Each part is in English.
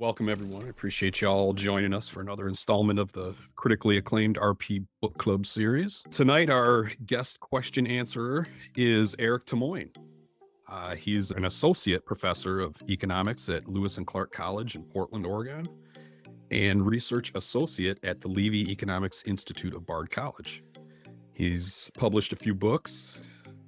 Welcome, everyone. I appreciate y'all joining us for another installment of the critically acclaimed RP Book Club series. Tonight, our guest question answerer is Eric Tymoigne. He's an associate professor of economics at Lewis and Clark College in Portland, Oregon, and research associate at the Levy Economics Institute of Bard College. He's published a few books.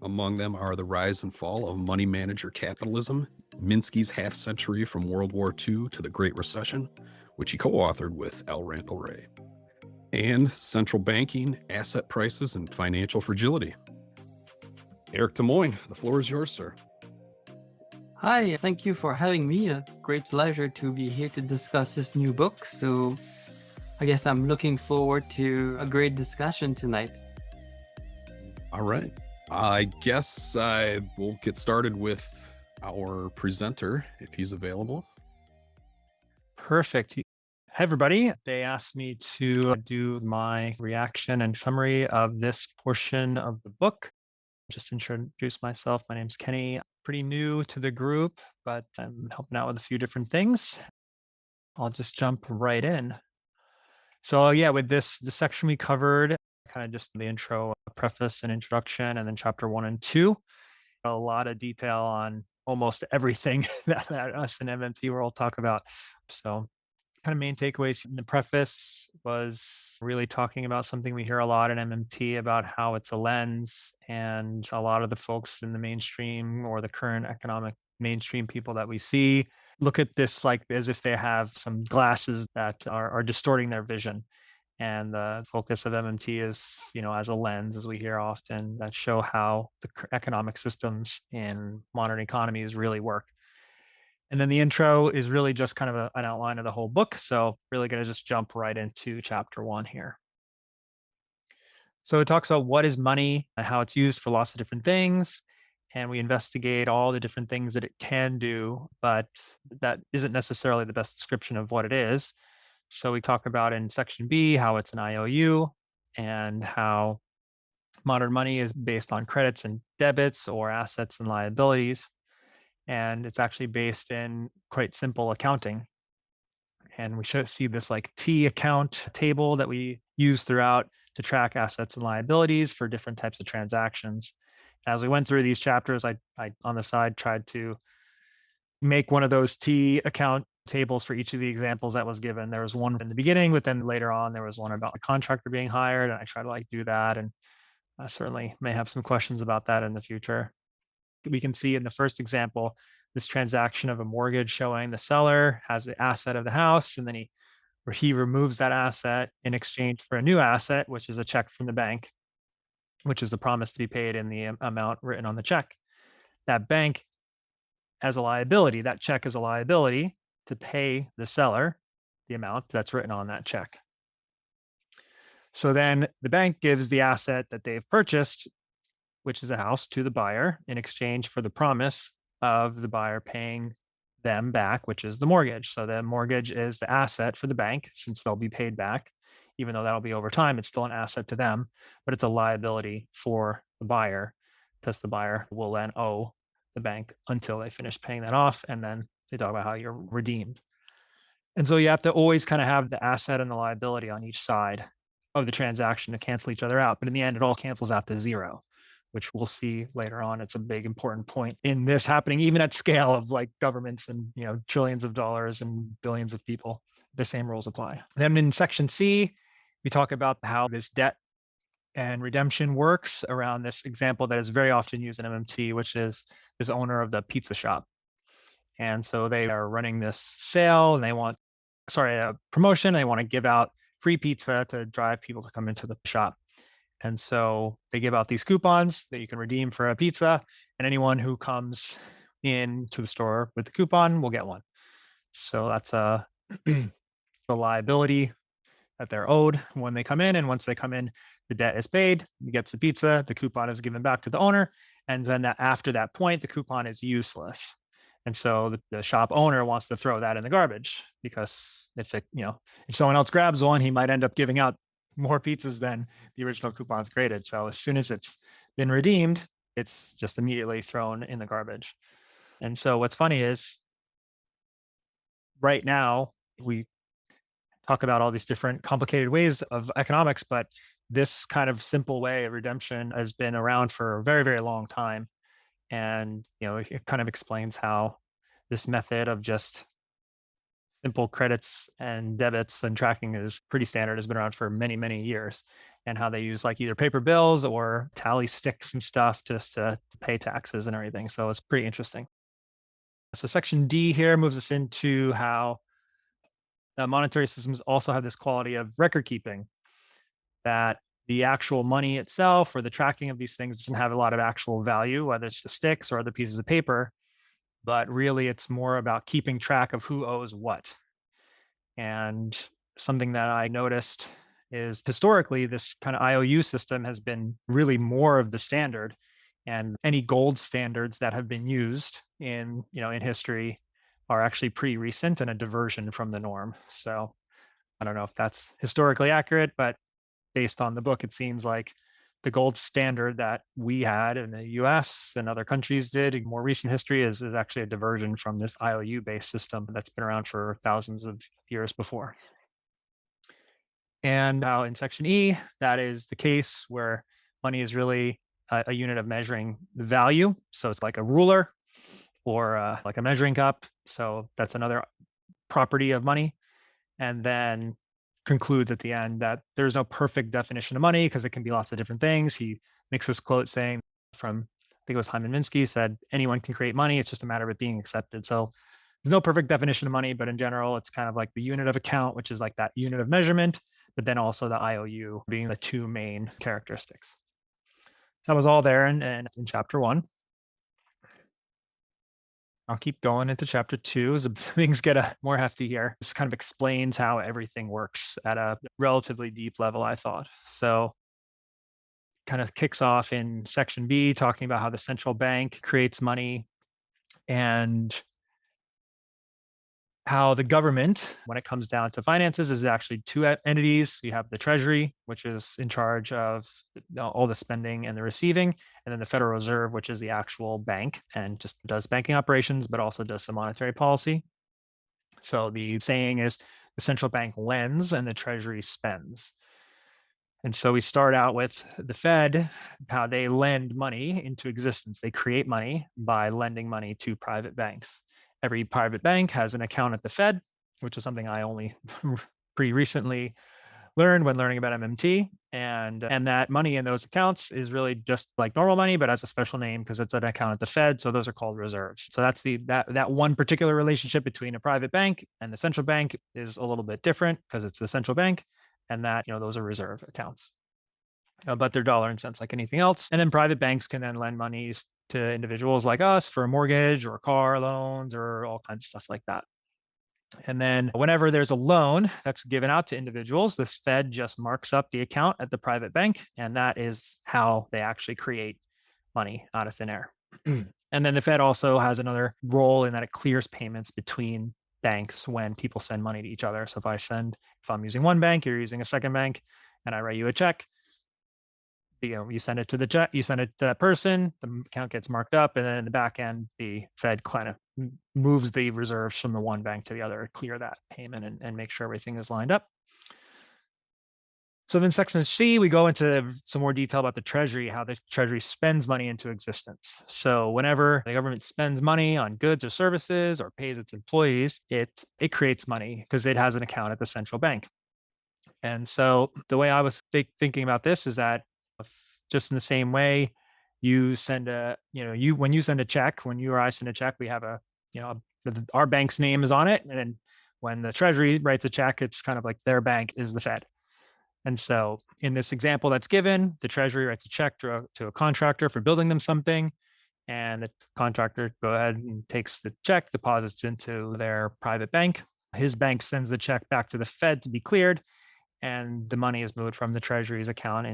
Among them are The Rise and Fall of Money Manager Capitalism, Minsky's Half Century from World War II to the Great Recession, which he co-authored with L. Randall Wray, and Central Banking, Asset Prices, and Financial Fragility. Eric Tymoigne, the floor is yours, sir. Hi, thank you for having me. It's a great pleasure to be here to discuss this new book. So I guess I'm looking forward to a great discussion tonight. All right. I guess I will get started with our presenter, if he's available. Perfect. Hey, everybody. They asked me to do my reaction and summary of this portion of the book. Just introduce myself. My name's Kenny. Pretty new to the group, but I'm helping out with a few different things. I'll just jump right in. So yeah, with the section we covered, kind of just the intro, preface and introduction, and then chapter 1 and 2. A lot of detail on almost everything that us in MMT world talk about. So kind of main takeaways in the preface was really talking about something we hear a lot in MMT about how it's a lens, and a lot of the folks in the mainstream or the current economic mainstream people that we see look at this like as if they have some glasses that are distorting their vision. And the focus of MMT is, as a lens, as we hear often, that show how the economic systems in modern economies really work. And then the intro is really just kind of an outline of the whole book. So really going to just jump right into chapter 1 here. So it talks about what is money and how it's used for lots of different things. And we investigate all the different things that it can do, but that isn't necessarily the best description of what it is. So we talk about in section B how it's an IOU and how modern money is based on credits and debits or assets and liabilities. And it's actually based in quite simple accounting. And we should see this like T account table that we use throughout to track assets and liabilities for different types of transactions. As we went through these chapters, I on the side tried to make one of those T account tables for each of the examples that was given. There was one in the beginning, but then later on there was one about a contractor being hired, and I try to like do that. And I certainly may have some questions about that in the future. We can see in the first example, this transaction of a mortgage showing the seller has the asset of the house, and then he removes that asset in exchange for a new asset, which is a check from the bank, which is the promise to be paid in the amount written on the check. That bank as a liability, that check is a liability to pay the seller the amount that's written on that check. So then the bank gives the asset that they've purchased, which is a house, to the buyer in exchange for the promise of the buyer paying them back, which is the mortgage. So the mortgage is the asset for the bank since they'll be paid back. Even though that'll be over time, it's still an asset to them, but it's a liability for the buyer because the buyer will then owe the bank until they finish paying that off. And then they talk about how you're redeemed. And so you have to always kind of have the asset and the liability on each side of the transaction to cancel each other out. But in the end, it all cancels out to zero, which we'll see later on. It's a big important point in this happening, even at scale of like governments and trillions of dollars and billions of people. The same rules apply. Then in section C, we talk about how this debt and redemption works around this example that is very often used in MMT, which is this owner of the pizza shop. And so they are running this sale and they want, a promotion. They want to give out free pizza to drive people to come into the shop. And so they give out these coupons that you can redeem for a pizza, and anyone who comes into the store with the coupon will get one. So that's the liability that they're owed when they come in. And once they come in, the debt is paid, he gets the pizza, the coupon is given back to the owner. And then after that point, the coupon is useless. And so the shop owner wants to throw that in the garbage because if someone else grabs one, he might end up giving out more pizzas than the original coupons created. So as soon as it's been redeemed, it's just immediately thrown in the garbage. And so what's funny is right now we talk about all these different complicated ways of economics, but this kind of simple way of redemption has been around for a very, very long time. And, it kind of explains how this method of just simple credits and debits and tracking is pretty standard, has been around for many, many years, and how they use like either paper bills or tally sticks and stuff just to pay taxes and everything. So it's pretty interesting. So section D here moves us into how monetary systems also have this quality of record keeping, that the actual money itself or the tracking of these things doesn't have a lot of actual value, whether it's the sticks or other pieces of paper, but really it's more about keeping track of who owes what. And something that I noticed is historically, this kind of IOU system has been really more of the standard. And any gold standards that have been used in history are actually pretty recent and a diversion from the norm. So I don't know if that's historically accurate, but based on the book, it seems like the gold standard that we had in the US and other countries did in more recent history is actually a diversion from this IOU based system that's been around for thousands of years before. And now in section E, that is the case where money is really a unit of measuring the value. So it's like a ruler or like a measuring cup. So that's another property of money. And then concludes at the end that there's no perfect definition of money because it can be lots of different things. He makes this quote saying from, I think it was Hyman Minsky, said, anyone can create money. It's just a matter of it being accepted. So there's no perfect definition of money, but in general, it's kind of like the unit of account, which is like that unit of measurement, but then also the IOU being the two main characteristics. So that was all there in chapter 1. I'll keep going into chapter 2 as things get more hefty here. This kind of explains how everything works at a relatively deep level, I thought. So kind of kicks off in section B, talking about how the central bank creates money and how the government, when it comes down to finances, is actually two entities. You have the Treasury, which is in charge of all the spending and the receiving, and then the Federal Reserve, which is the actual bank and just does banking operations, but also does some monetary policy. So the saying is the central bank lends and the Treasury spends. And so we start out with the Fed, how they lend money into existence. They create money by lending money to private banks. Every private bank has an account at the Fed, which is something I only pretty recently learned when learning about MMT. And that money in those accounts is really just like normal money, but has a special name because it's an account at the Fed. So those are called reserves. So that's that one particular relationship between a private bank and the central bank is a little bit different because it's the central bank, and that those are reserve accounts. But they're dollar and cents like anything else. And then private banks can then lend monies to individuals like us for a mortgage or car loans or all kinds of stuff like that. And then whenever there's a loan that's given out to individuals, the Fed just marks up the account at the private bank. And that is how they actually create money out of thin air. And then the Fed also has another role in that it clears payments between banks when people send money to each other. So if I'm using one bank, you're using a second bank, and I write you a check, you send it to you send it to that person, the account gets marked up, and then in the back end, the Fed kind of moves the reserves from the one bank to the other, clear that payment and make sure everything is lined up. So then section C, we go into some more detail about the Treasury, how the Treasury spends money into existence. So whenever the government spends money on goods or services or pays its employees, it creates money because it has an account at the central bank. And so the way I was thinking about this is that just in the same way, you send when you send a check, when you or I send a check, we have our bank's name is on it. And then when the Treasury writes a check, it's kind of like their bank is the Fed. And so in this example that's given, the Treasury writes a check to a contractor for building them something. And the contractor go ahead and takes the check, deposits into their private bank. His bank sends the check back to the Fed to be cleared, and the money is moved from the Treasury's account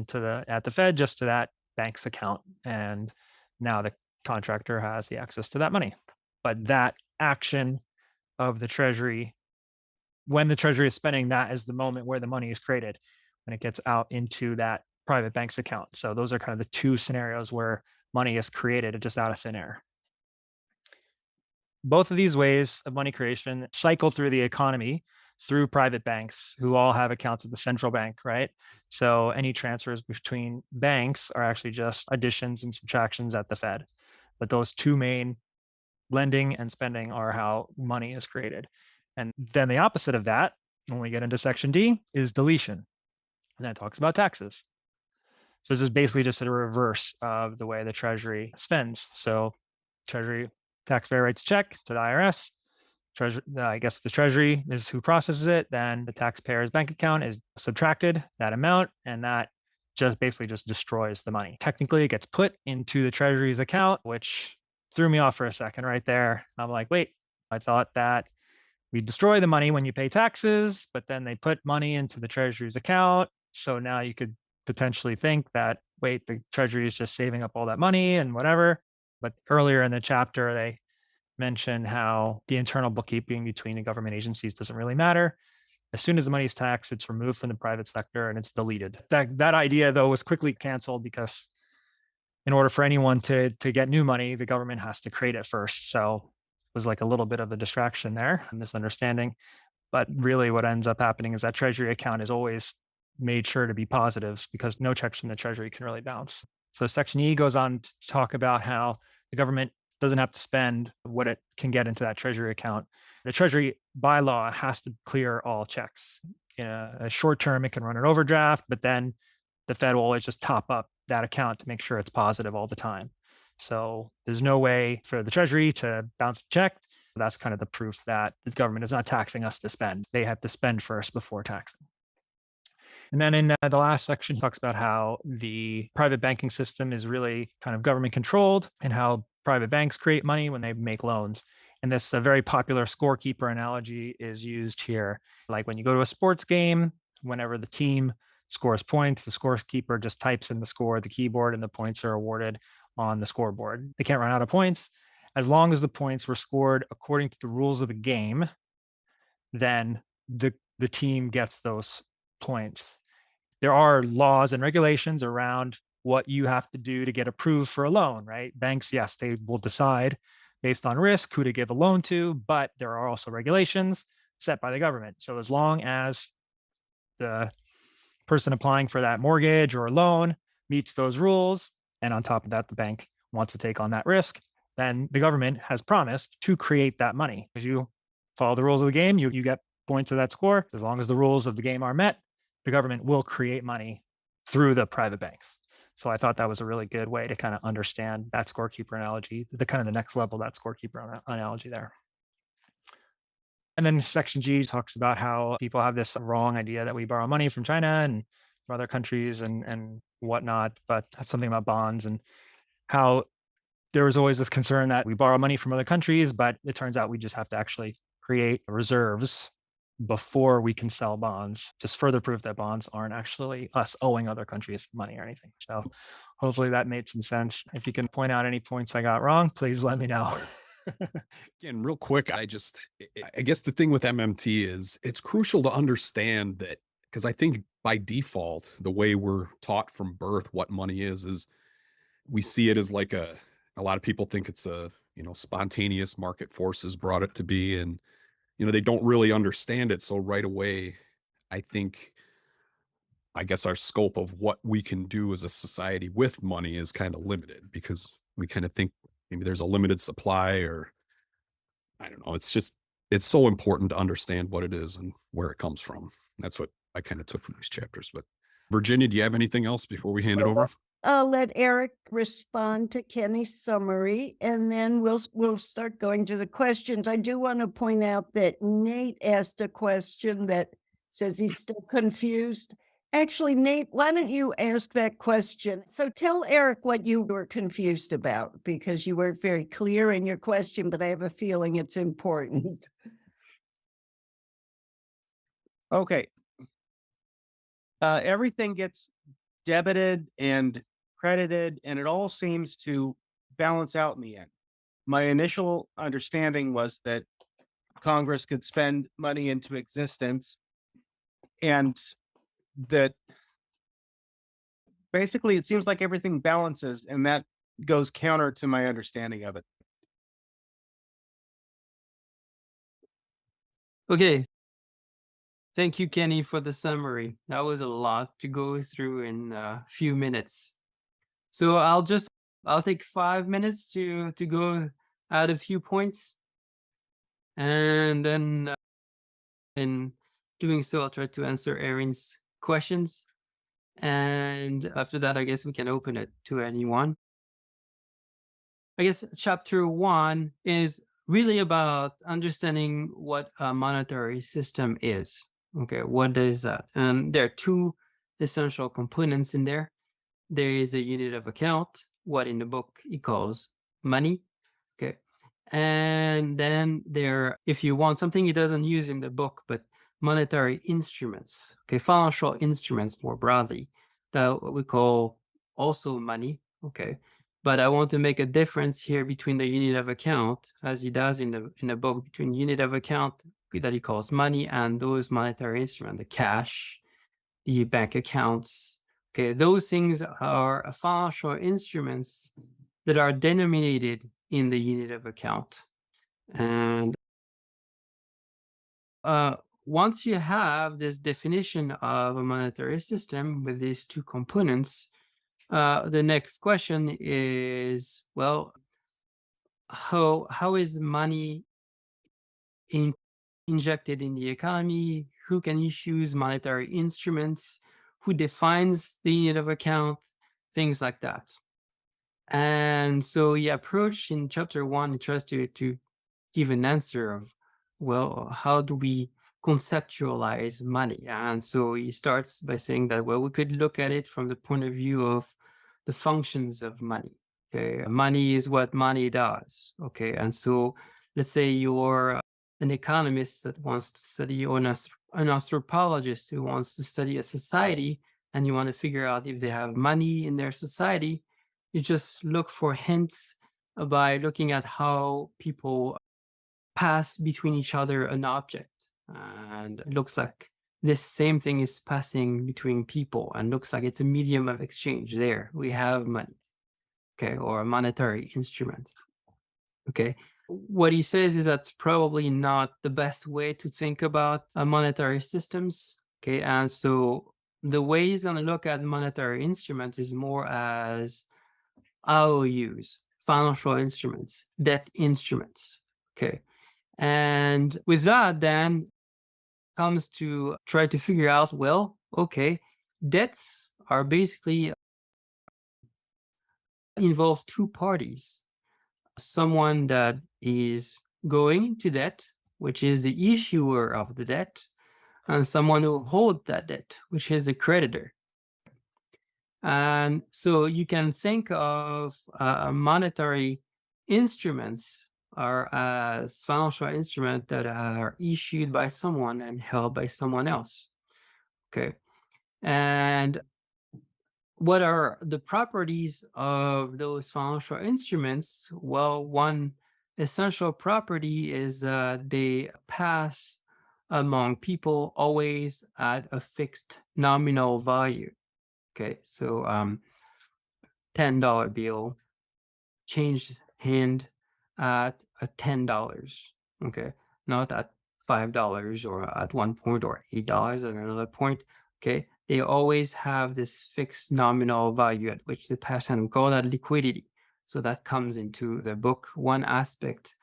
at the Fed just to that bank's account. And now the contractor has the access to that money. But that action of the Treasury, when the Treasury is spending, that is the moment where the money is created, when it gets out into that private bank's account. So those are kind of the two scenarios where money is created just out of thin air. Both of these ways of money creation cycle through the economy through private banks who all have accounts at the central bank, right? So any transfers between banks are actually just additions and subtractions at the Fed. But those two main, lending and spending, are how money is created. And then the opposite of that, when we get into section D, is deletion. And that talks about taxes. So this is basically just a reverse of the way the Treasury spends. So Treasury taxpayer writes a check to the IRS. I guess the Treasury is who processes it. Then the taxpayer's bank account is subtracted that amount, and that just basically just destroys the money. Technically, it gets put into the Treasury's account, which threw me off for a second right there. I'm like, wait, I thought that we destroy the money when you pay taxes, but then they put money into the Treasury's account. So now you could potentially think that, wait, the Treasury is just saving up all that money and whatever. But earlier in the chapter, they mentioned how the internal bookkeeping between the government agencies doesn't really matter. As soon as the money is taxed, it's removed from the private sector and it's deleted. That idea, though, was quickly canceled because in order for anyone to get new money, the government has to create it first. So it was like a little bit of a distraction there, a misunderstanding. But really, what ends up happening is that Treasury account is always made sure to be positives because no checks from the Treasury can really bounce. So Section E goes on to talk about how the government doesn't have to spend what it can get into that Treasury account. The Treasury by law has to clear all checks. In a short term, it can run an overdraft, but then the Fed will always just top up that account to make sure it's positive all the time. So there's no way for the Treasury to bounce a check. That's kind of the proof that the government is not taxing us to spend. They have to spend first before taxing. And then in the last section, talks about how the private banking system is really kind of government controlled and how private banks create money when they make loans. And this very popular scorekeeper analogy is used here. Like when you go to a sports game, whenever the team scores points, the scorekeeper just types in the score, the keyboard, and the points are awarded on the scoreboard. They can't run out of points. As long as the points were scored according to the rules of the game, then the team gets those points. There are laws and regulations around what you have to do to get approved for a loan, right? Banks, yes, they will decide based on risk who to give a loan to, but there are also regulations set by the government. So as long as the person applying for that mortgage or loan meets those rules, and on top of that, the bank wants to take on that risk, then the government has promised to create that money. As you follow the rules of the game, you get points of that score. As long as the rules of the game are met, the government will create money through the private banks. So I thought that was a really good way to kind of understand that scorekeeper analogy, the kind of the next level of that scorekeeper analogy there. And then section G talks about how people have this wrong idea that we borrow money from China and from other countries and whatnot, but that's something about bonds and how there was always this concern that we borrow money from other countries, but it turns out we just have to actually create reserves before we can sell bonds, just further proof that bonds aren't actually us owing other countries money or anything. So hopefully that made some sense. If you can point out any points I got wrong, please let me know. Again, real quick, I guess the thing with MMT is it's crucial to understand that because I think by default, the way we're taught from birth what money is we see it as like a lot of people think it's a, spontaneous market forces brought it to be. And, they don't really understand it. So right away, I think, I guess our scope of what we can do as a society with money is kind of limited because we kind of think maybe there's a limited supply or I don't know. It's so important to understand what it is and where it comes from. That's what I kind of took from these chapters. But Virginia, do you have anything else before we hand it over? I'll let Eric respond to Kenny's summary, and then we'll start going to the questions. I do want to point out that Nate asked a question that says he's still confused. Actually, Nate, why don't you ask that question? So tell Eric what you were confused about, because you weren't very clear in your question, but I have a feeling it's important. Okay. Everything gets debited and credited, and it all seems to balance out in the end. My initial understanding was that Congress could spend money into existence and that basically it seems like everything balances, and that goes counter to my understanding of it. Okay. Thank you, Kenny, for the summary. That was a lot to go through in a few minutes. So I'll take 5 minutes to go add a few points, and then in doing so, I'll try to answer Erin's questions. And after that, I guess we can open it to anyone. I guess chapter 1 is really about understanding what a monetary system is. Okay, what is that? And there are two essential components in there. There is a unit of account, what in the book he calls money. Okay. And then there, if you want something he doesn't use in the book, but monetary instruments, okay, financial instruments more broadly, that we call also money. Okay. But I want to make a difference here between the unit of account, as he does in the book, between unit of account that he calls money and those monetary instruments, the cash, the bank accounts. Okay, those things are financial instruments that are denominated in the unit of account. And once you have this definition of a monetary system with these two components, the next question is, well, how is money injected in the economy? Who can issue monetary instruments? Who defines the unit of account? Things like that. And so he approached in chapter 1, he tries to give an answer of, well, how do we conceptualize money? And so he starts by saying that, well, we could look at it from the point of view of the functions of money. Okay, money is what money does. Okay, and so let's say you're an economist that wants to study, or an anthropologist who wants to study a society, and you want to figure out if they have money in their society. You just look for hints by looking at how people pass between each other an object. And it looks like this same thing is passing between people, and looks like it's a medium of exchange. There we have money, okay, or a monetary instrument. Okay, what he says is that's probably not the best way to think about monetary systems. Okay, and so the way he's going to look at monetary instruments is more as IOUs, financial instruments, debt instruments. Okay, and with that, then comes to try to figure out, well, okay, debts are basically involve two parties. Someone that is going into debt, which is the issuer of the debt, and someone who holds that debt, which is the creditor. And so you can think of monetary instruments are as financial instruments that are issued by someone and held by someone else. Okay. And what are the properties of those financial instruments? Well, one essential property is they pass among people always at a fixed nominal value. Okay, so $10 bill changed hand at $10. Okay, not at $5 or at one point or $8 at another point. Okay, they always have this fixed nominal value at which they pass, and we call that liquidity. So that comes into the book. One aspect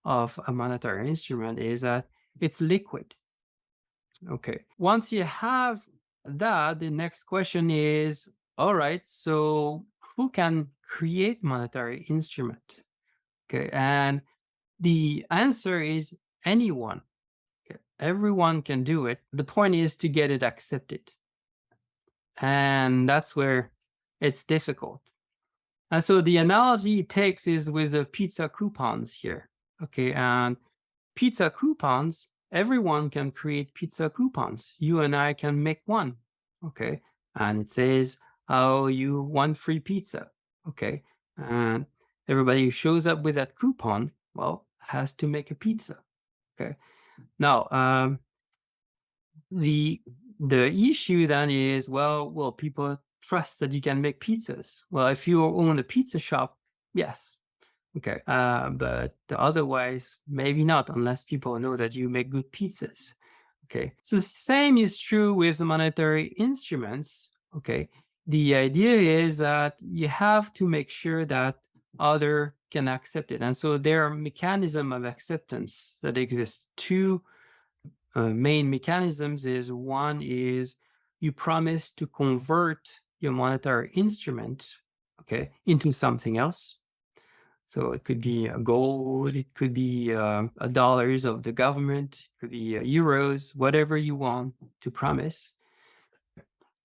of a monetary instrument is that it's liquid. Okay, once you have that, the next question is, all right, so who can create monetary instrument? Okay, and the answer is anyone. Okay, everyone can do it. The point is to get it accepted. And that's where it's difficult. And so the analogy it takes is with the pizza coupons here. Okay, and pizza coupons, everyone can create pizza coupons. You and I can make one. Okay, and it says, oh, you want free pizza. Okay, and everybody who shows up with that coupon, well, has to make a pizza. Okay, now the issue then is, well, people trust that you can make pizzas. Well, if you own a pizza shop, yes, Okay, but otherwise, maybe not, unless people know that you make good pizzas. Okay, so the same is true with the monetary instruments. Okay, the idea is that you have to make sure that other can accept it, and so there are mechanisms of acceptance that exist. Two main mechanisms is one is you promise to convert your monetary instrument, okay, into something else. So it could be gold, it could be dollars of the government, it could be euros, whatever you want to promise.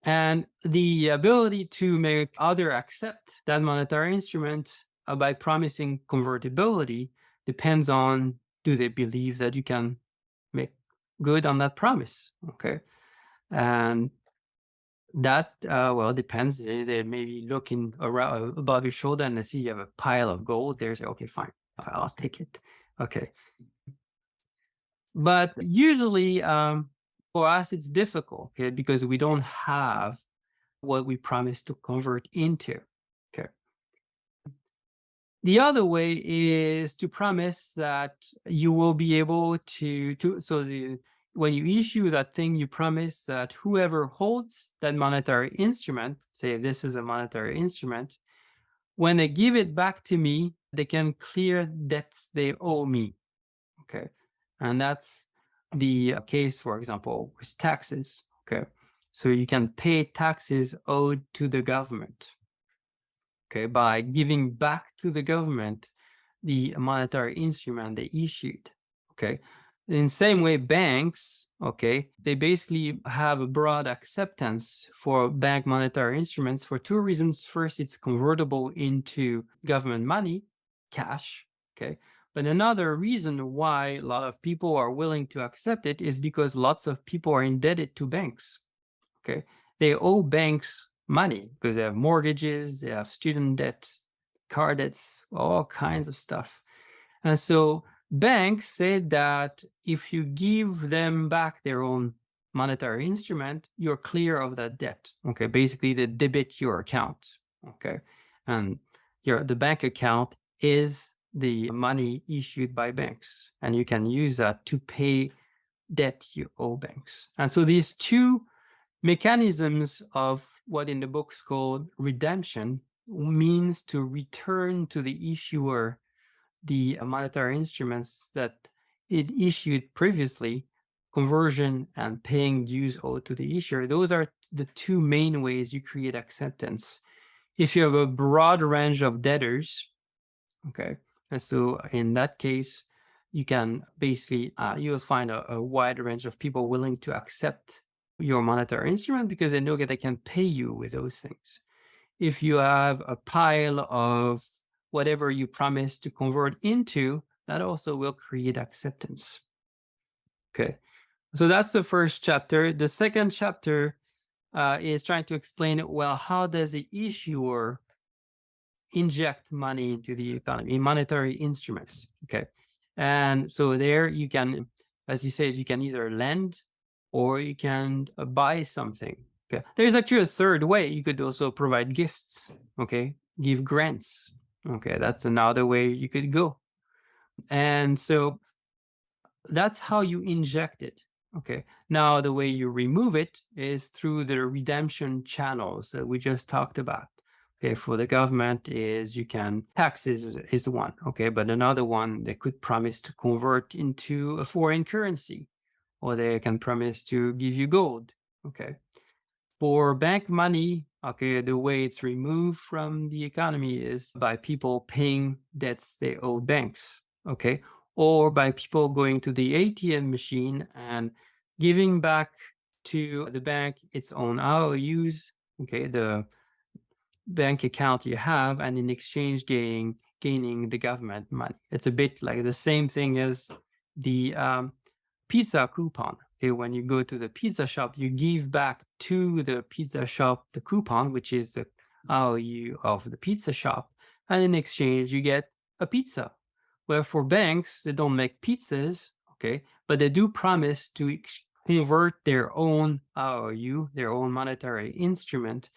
And the ability to make other accept that monetary instrument by promising convertibility depends on, do they believe that you can make good on that promise? Okay. And that well depends. They maybe looking around above your shoulder and they see you have a pile of gold. They say, okay, fine, I'll take it. Okay. But usually for us it's difficult, okay, because we don't have what we promised to convert into. Okay. The other way is to promise that you will be able when you issue that thing, you promise that whoever holds that monetary instrument, say this is a monetary instrument, when they give it back to me, they can clear debts they owe me. Okay. And that's the case, for example, with taxes. Okay. So you can pay taxes owed to the government. Okay, by giving back to the government the monetary instrument they issued. Okay, in the same way, banks, okay, they basically have a broad acceptance for bank monetary instruments for two reasons. First, it's convertible into government money, cash. Okay, but another reason why a lot of people are willing to accept it is because lots of people are indebted to banks. Okay, they owe banks money because they have mortgages, they have student debts, car debts, all kinds of stuff. And so banks say that if you give them back their own monetary instrument, you're clear of that debt. Okay, basically they debit your account. Okay, and the bank account is the money issued by banks, and you can use that to pay debt you owe banks. And so these two mechanisms of what in the book's called redemption means to return to the issuer the monetary instruments that it issued previously, conversion and paying dues owed to the issuer. Those are the two main ways you create acceptance. If you have a broad range of debtors, okay, and so in that case, you can basically, you'll find a wide range of people willing to accept your monetary instrument because they know that they can pay you with those things. If you have a pile of whatever you promised to convert into, that also will create acceptance. Okay, so that's the first chapter. The second chapter is trying to explain, well, how does the issuer inject money into the economy, monetary instruments? Okay, and so there you can, as you said, you can either lend or you can buy something. Okay, there's actually a third way. You could also provide gifts. Okay, give grants. Okay, that's another way you could go. And so that's how you inject it. Okay, now the way you remove it is through the redemption channels that we just talked about. Okay, for the government is you can, taxes is the one. Okay, but another one, they could promise to convert into a foreign currency, or they can promise to give you gold. Okay, for bank money, okay, the way it's removed from the economy is by people paying debts they owe banks. Okay, or by people going to the ATM machine and giving back to the bank its own IOUs, okay, the bank account you have, and in exchange gaining the government money. It's a bit like the same thing as the pizza coupon. Okay, when you go to the pizza shop, you give back to the pizza shop the coupon, which is the IOU of the pizza shop, and in exchange you get a pizza. Where for banks, they don't make pizzas, okay, but they do promise to convert their own IOU, their own monetary instrument,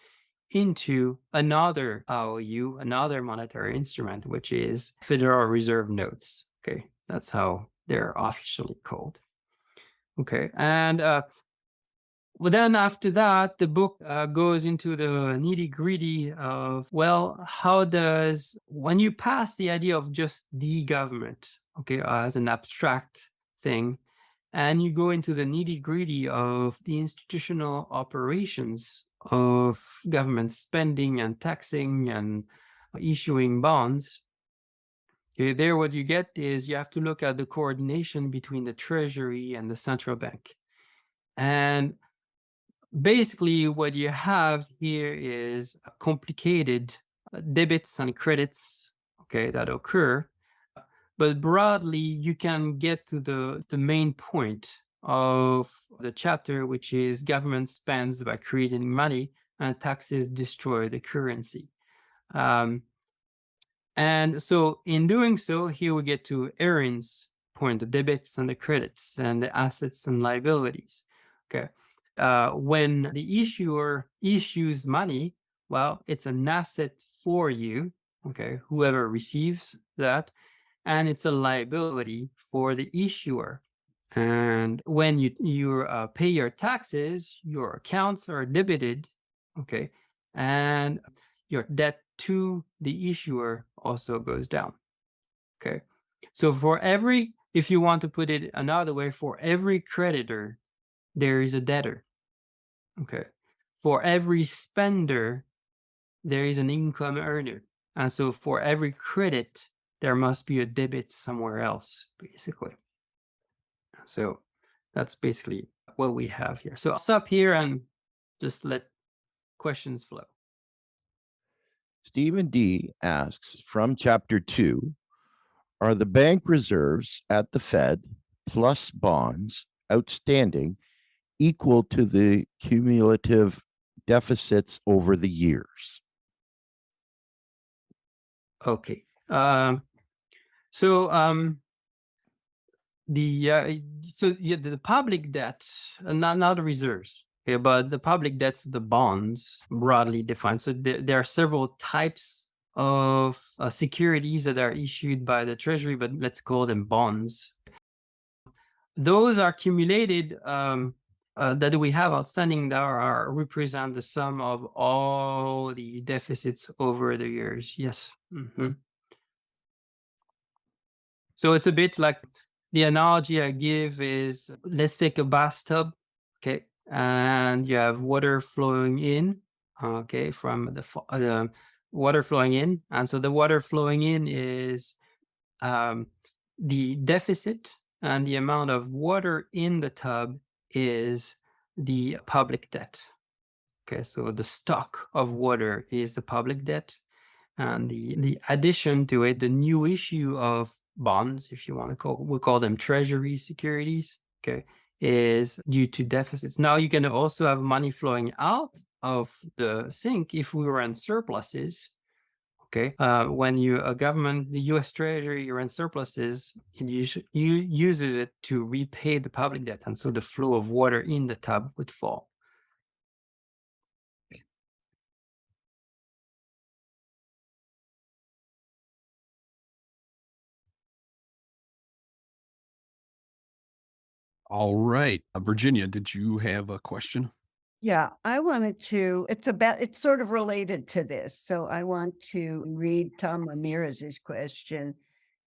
into another IOU, another monetary instrument, which is Federal Reserve notes. Okay, that's how they're officially called. Okay, and well, then after that, the book goes into the nitty gritty of, well, how does, when you pass the idea of just the government, okay, as an abstract thing, and you go into the nitty gritty of the institutional operations of government spending and taxing and issuing bonds, okay, there what you get is you have to look at the coordination between the Treasury and the central bank. And basically, what you have here is complicated debits and credits, okay, that occur. But broadly, you can get to the main point of the chapter, which is government spends by creating money and taxes destroy the currency. And so in doing so, here we get to Aaron's point, the debits and the credits and the assets and liabilities. Okay. When the issuer issues money, well, it's an asset for you, okay, whoever receives that, and it's a liability for the issuer. And when you pay your taxes, your accounts are debited, okay, and your debt to the issuer also goes down, okay. So for every, if you want to put it another way, for every creditor, there is a debtor. Okay. For every spender, there is an income earner. And so for every credit, there must be a debit somewhere else, basically. So that's basically what we have here. So I'll stop here and just let questions flow. Stephen D asks from chapter 2, are the bank reserves at the Fed plus bonds outstanding equal to the cumulative deficits over the years? Okay. The public debt, not the reserves, okay, but the public debt's the bonds, broadly defined. So there are several types of securities that are issued by the Treasury, but let's call them bonds. Those are accumulated that we have outstanding that are represent the sum of all the deficits over the years. Yes. Mm-hmm. So it's a bit like the analogy I give is, let's take a bathtub, okay, and you have water flowing in, okay, from the water flowing in, and so the water flowing in is the deficit, and the amount of water in the tub is the public debt. Okay, so the stock of water is the public debt, and the addition to it, the new issue of bonds, if you want to we'll call them treasury securities, okay, is due to deficits. Now you can also have money flowing out of the sink if we were in surpluses. Okay, when a government, the U.S. Treasury, you're in surpluses, it uses it to repay the public debt, and so the flow of water in the tub would fall. All right. Virginia, did you have a question? Yeah, I wanted to, it's sort of related to this. So I want to read Tom Ramirez's question.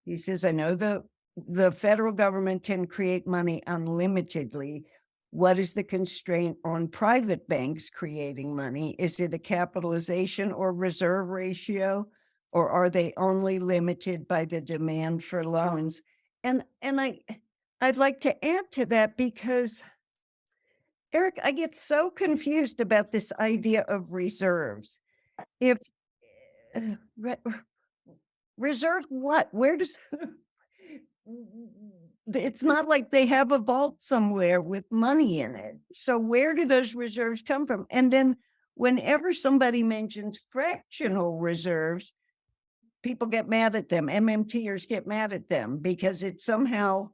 He says, I know the federal government can create money unlimitedly. What is the constraint on private banks creating money? Is it a capitalization or reserve ratio, or are they only limited by the demand for loans? And I'd like to add to that, because Eric, I get so confused about this idea of reserves. If reserve what? Where does it's not like they have a vault somewhere with money in it. So where do those reserves come from? And then whenever somebody mentions fractional reserves, people get mad at them. MMTers get mad at them because it somehow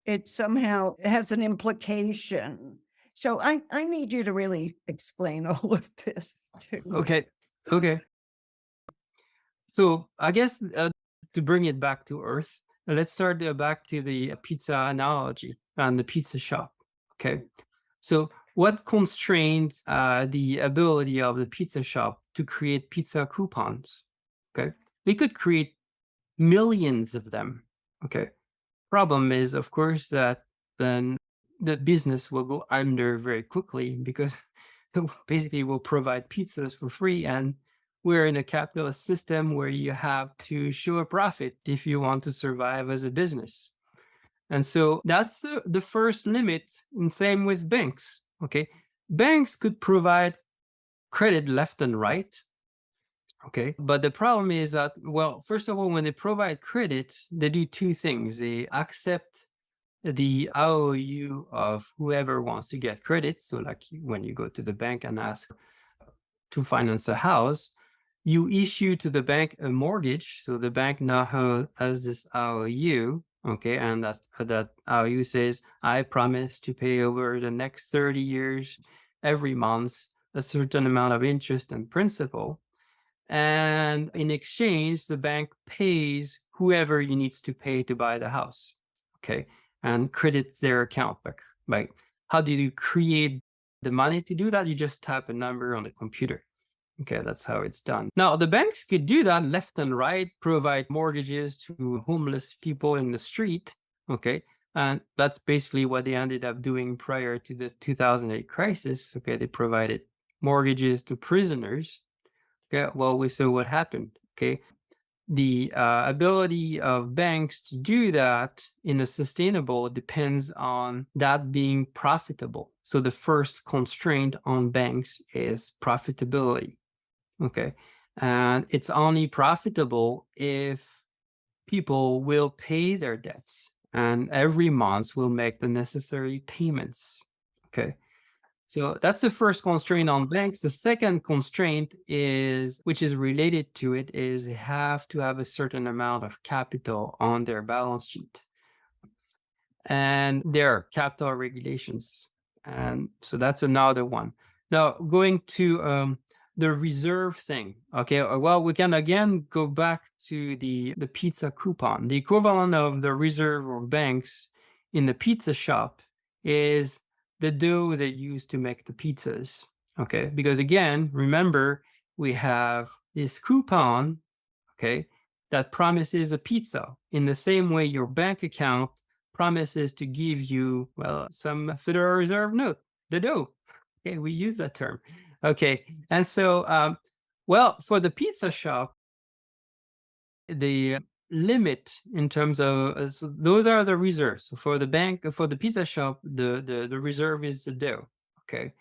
has an implication. So I need you to really explain all of this to me. Okay. So I guess to bring it back to earth, let's start back to the pizza analogy and the pizza shop. Okay. So what constrains the ability of the pizza shop to create pizza coupons? Okay. They could create millions of them. Okay. Problem is, of course, that then the business will go under very quickly because basically will provide pizzas for free, and we're in a capitalist system where you have to show a profit if you want to survive as a business. And so that's the first limit, and same with banks. Okay. Banks could provide credit left and right. Okay. But the problem is that, well, first of all, when they provide credit, they do two things. They accept the IOU of whoever wants to get credit. So, like when you go to the bank and ask to finance a house, you issue to the bank a mortgage. So the bank now has this IOU. Okay. And that IOU says, I promise to pay over the next 30 years, every month, a certain amount of interest and principal. And in exchange, the bank pays whoever he needs to pay to buy the house. Okay. And credits their account back. Like, how do you create the money to do that? You just type a number on the computer. Okay, that's how it's done. Now, the banks could do that left and right, provide mortgages to homeless people in the street. Okay. And that's basically what they ended up doing prior to the 2008 crisis. Okay. They provided mortgages to prisoners. Okay. Well, we saw what happened. Okay. The ability of banks to do that in a sustainable depends on that being profitable. So the first constraint on banks is profitability. Okay. And it's only profitable if people will pay their debts and every month will make the necessary payments. Okay. So that's the first constraint on banks. The second constraint is, which is related to it, is they have to have a certain amount of capital on their balance sheet. And there are capital regulations. And so that's another one. Now, going to the reserve thing. Okay, well, we can again go back to the pizza coupon. The equivalent of the reserve of banks in the pizza shop is the dough they use to make the pizzas. Okay, because again, remember, we have this coupon, okay, that promises a pizza in the same way your bank account promises to give you, well, some Federal Reserve note, the dough. Okay, we use that term. Okay, and so, well, for the pizza shop, the limit in terms of so those are the reserves. So for the bank, for the pizza shop, the reserve is the dough. Okay,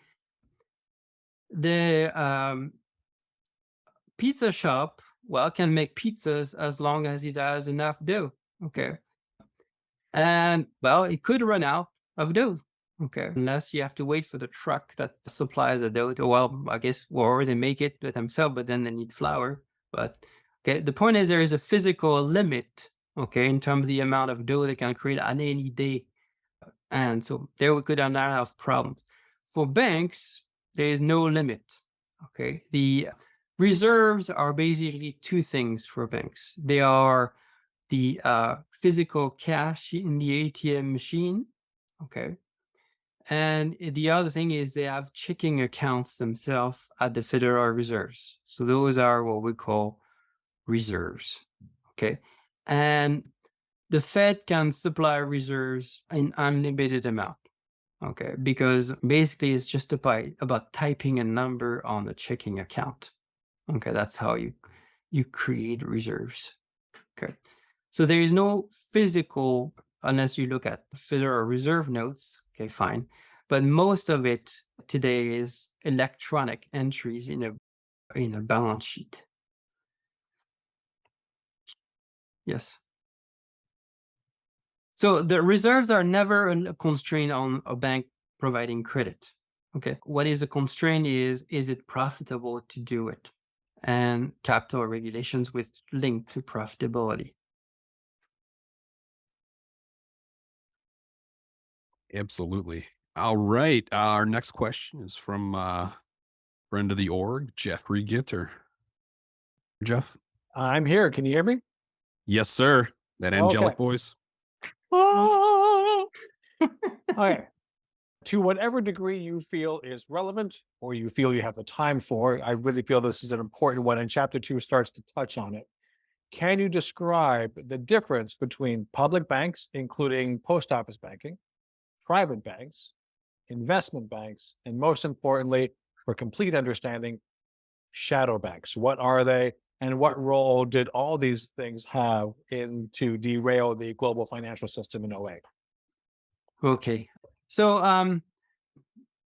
the pizza shop, well, can make pizzas as long as it has enough dough. Okay, and well, it could run out of dough. Okay, unless you have to wait for the truck that supplies the dough. Well, I guess, or they make it themselves, but then they need flour. But okay, the point is there is a physical limit, okay, in terms of the amount of dough they can create on any day. And so there we could not have problems. For banks, there is no limit. Okay, the reserves are basically two things for banks. They are the physical cash in the ATM machine. Okay. And the other thing is they have checking accounts themselves at the Federal Reserves. So those are what we call reserves. Okay. And the Fed can supply reserves in unlimited amount. Okay. Because basically it's just about typing a number on the checking account. Okay. That's how you create reserves. Okay. So there is no physical, unless you look at Federal Reserve notes. Okay, fine. But most of it today is electronic entries in a balance sheet. Yes. So the reserves are never a constraint on a bank providing credit. Okay. What is a constraint is it profitable to do it? And capital regulations with linked to profitability. Absolutely. All right. Our next question is from friend of the org, Jeffrey Gitter. Jeff? I'm here. Can you hear me? Yes, sir. That angelic Okay. voice. Okay. To whatever degree you feel is relevant or you feel you have the time for, I really feel this is an important one, and chapter 2 starts to touch on it. Can you describe the difference between public banks, including post office banking, private banks, investment banks, and most importantly, for complete understanding, shadow banks? What are they, and what role did all these things have in to derail the global financial system in '08? Okay. So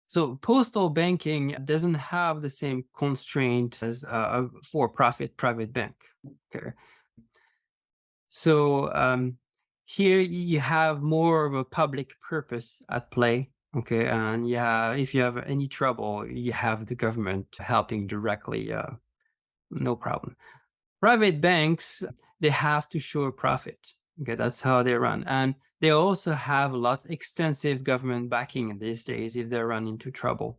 so postal banking doesn't have the same constraint as a for-profit private bank. Okay. So here you have more of a public purpose at play. Okay, and if you have any trouble, you have the government helping directly. No problem. Private banks, they have to show a profit. Okay, that's how they run, and they also have lots extensive government backing these days if they run into trouble.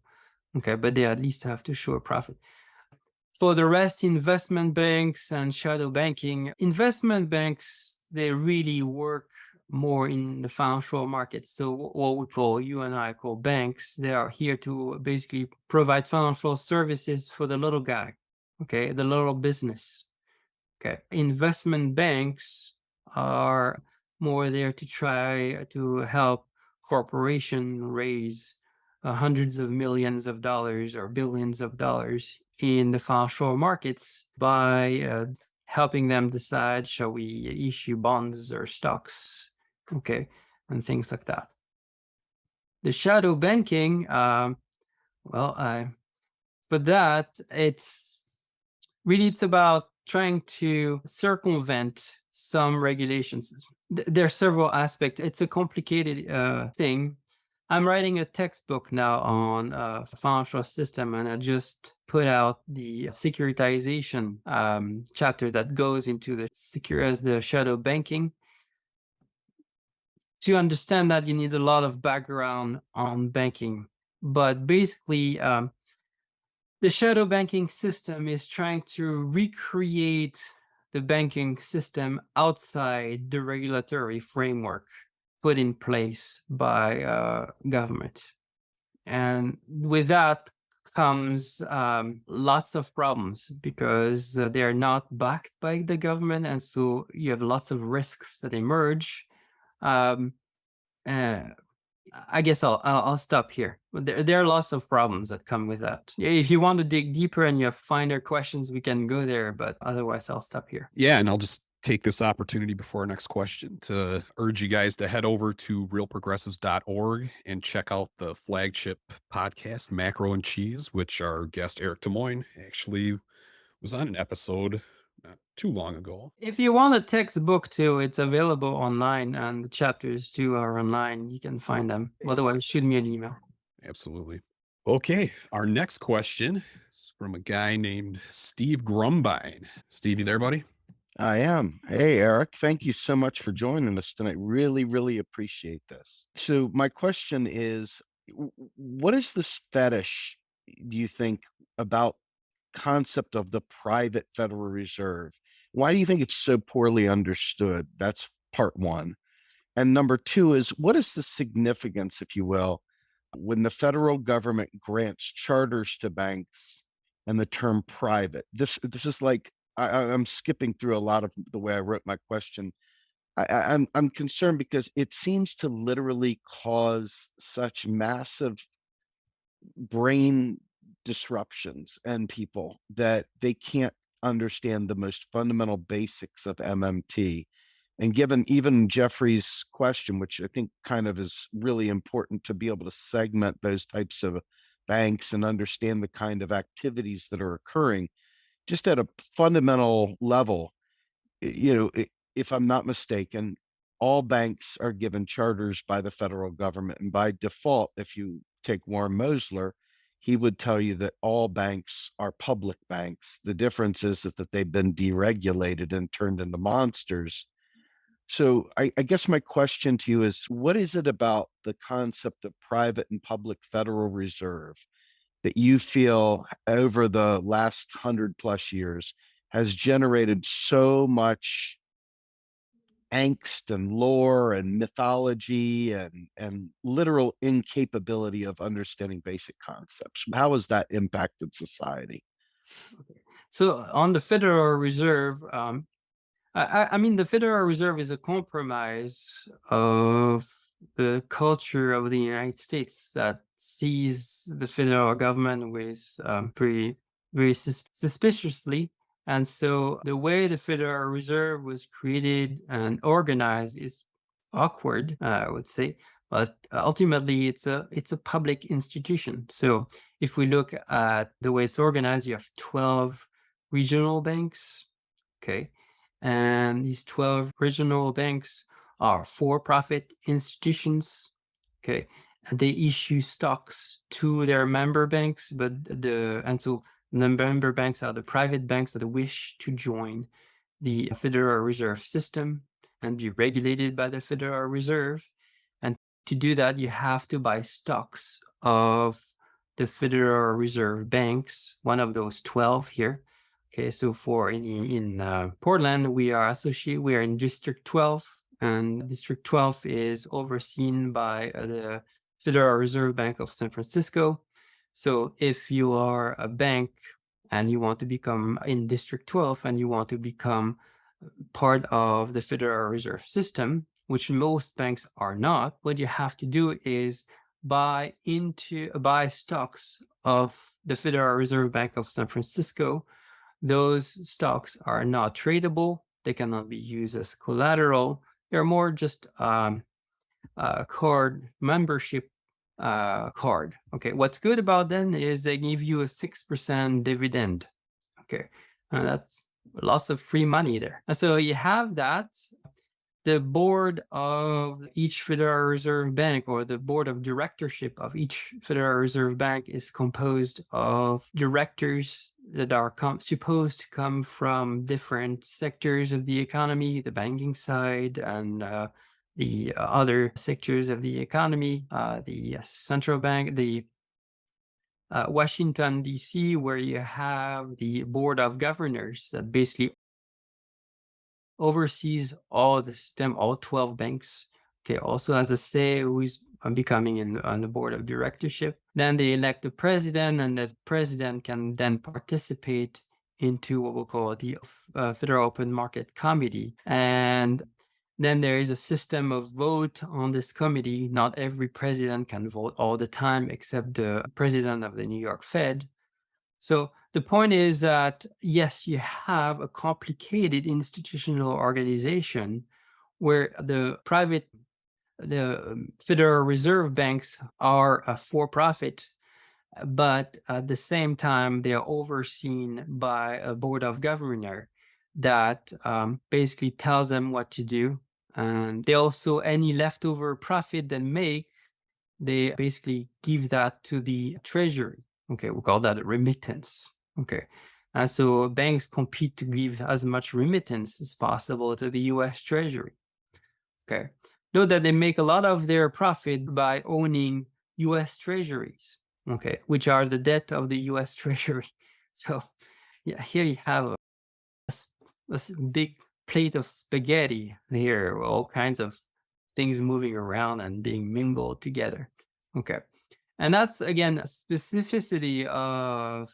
Okay, but they at least have to show a profit. For the rest, investment banks and shadow banking, investment banks, they really work more in the financial markets. So what we call, you and I call banks, they are here to basically provide financial services for the little guy, okay, the little business. Okay. Investment banks are more there to try to help corporation raise hundreds of millions of dollars or billions of dollars in the financial markets by helping them decide, shall we issue bonds or stocks, okay, and things like that. The shadow banking, for that, it's about trying to circumvent some regulations. There are several aspects. It's a complicated thing. I'm writing a textbook now on financial system, and I just put out the securitization chapter that goes into the shadow banking. To understand that, you need a lot of background on banking, but basically, the shadow banking system is trying to recreate the banking system outside the regulatory framework put in place by government. And with that comes lots of problems because they're not backed by the government. And so you have lots of risks that emerge. I guess I'll stop here. There are lots of problems that come with that. If you want to dig deeper and you have finer questions, we can go there, but otherwise I'll stop here. Yeah, and I'll just take this opportunity before our next question to urge you guys to head over to realprogressives.org and check out the flagship podcast, Macro and Cheese, which our guest Eric Tymoigne actually was on an episode not too long ago. If you want a textbook too, it's available online, and the chapters too are online. You can find them. Otherwise, shoot me an email. Absolutely. Okay, our next question is from a guy named Steve Grumbine. Steve, you there, buddy? I am. Hey, Eric, thank you so much for joining us tonight. Really, really appreciate this. So my question is, what is this fetish, do you think, about concept of the private Federal Reserve? Why do you think it's so poorly understood? That's part one. And number two is, what is the significance, if you will, when the federal government grants charters to banks and the term private? This is like, I'm skipping through a lot of the way I wrote my question. I'm concerned because it seems to literally cause such massive brain disruptions in people that they can't understand the most fundamental basics of MMT. And given even Jeffrey's question, which I think kind of is really important to be able to segment those types of banks and understand the kind of activities that are occurring, just at a fundamental level, if I'm not mistaken, all banks are given charters by the federal government. And by default, if you take Warren Mosler, he would tell you that all banks are public banks. The difference is that they've been deregulated and turned into monsters. So I guess my question to you is, what is it about the concept of private and public Federal Reserve that you feel over the last 100+ years has generated so much angst and lore and mythology and literal incapability of understanding basic concepts? How has that impacted society? So on the Federal Reserve, I mean, the Federal Reserve is a compromise of the culture of the United States that sees the federal government with very suspiciously. And so the way the Federal Reserve was created and organized is awkward, I would say. But ultimately, it's a public institution. So if we look at the way it's organized, you have 12 regional banks. Okay. And these 12 regional banks are for-profit institutions. Okay. And they issue stocks to their member banks, and so the member banks are the private banks that wish to join the Federal Reserve System and be regulated by the Federal Reserve. And to do that, you have to buy stocks of the Federal Reserve banks, one of those 12 here. Okay, so in Portland, we are in District 12, and District 12 is overseen by the Federal Reserve Bank of San Francisco. So if you are a bank and you want to become in District 12 and you want to become part of the Federal Reserve System, which most banks are not, what you have to do is buy stocks of the Federal Reserve Bank of San Francisco. Those stocks are not tradable. They cannot be used as collateral. They're more just card membership card. Okay, what's good about them is they give you a 6% dividend. Okay, and that's lots of free money there. And so you have that. The board of each Federal Reserve Bank, or the board of directorship of each Federal Reserve Bank, is composed of directors that are supposed to come from different sectors of the economy, the banking side and the other sectors of the economy, the central bank, the Washington, D.C., where you have the board of governors that basically oversees all the system, all 12 banks. Okay, also has a say who is becoming on the board of directorship. Then they elect the president, and the president can then participate into what we'll call the Federal Open Market Committee. And then there is a system of vote on this committee. Not every president can vote all the time, except the president of the New York Fed. So the point is that, yes, you have a complicated institutional organization where the Federal Reserve banks are a for-profit, but at the same time, they are overseen by a board of governors that basically tells them what to do. And they also, any leftover profit they make, they basically give that to the treasury. Okay, we call that a remittance. Okay, and so banks compete to give as much remittance as possible to the U.S. Treasury. Okay, know that they make a lot of their profit by owning U.S. Treasuries. Okay, which are the debt of the U.S. Treasury. So, yeah, here you have a big plate of spaghetti here, all kinds of things moving around and being mingled together. Okay. And that's, again, a specificity of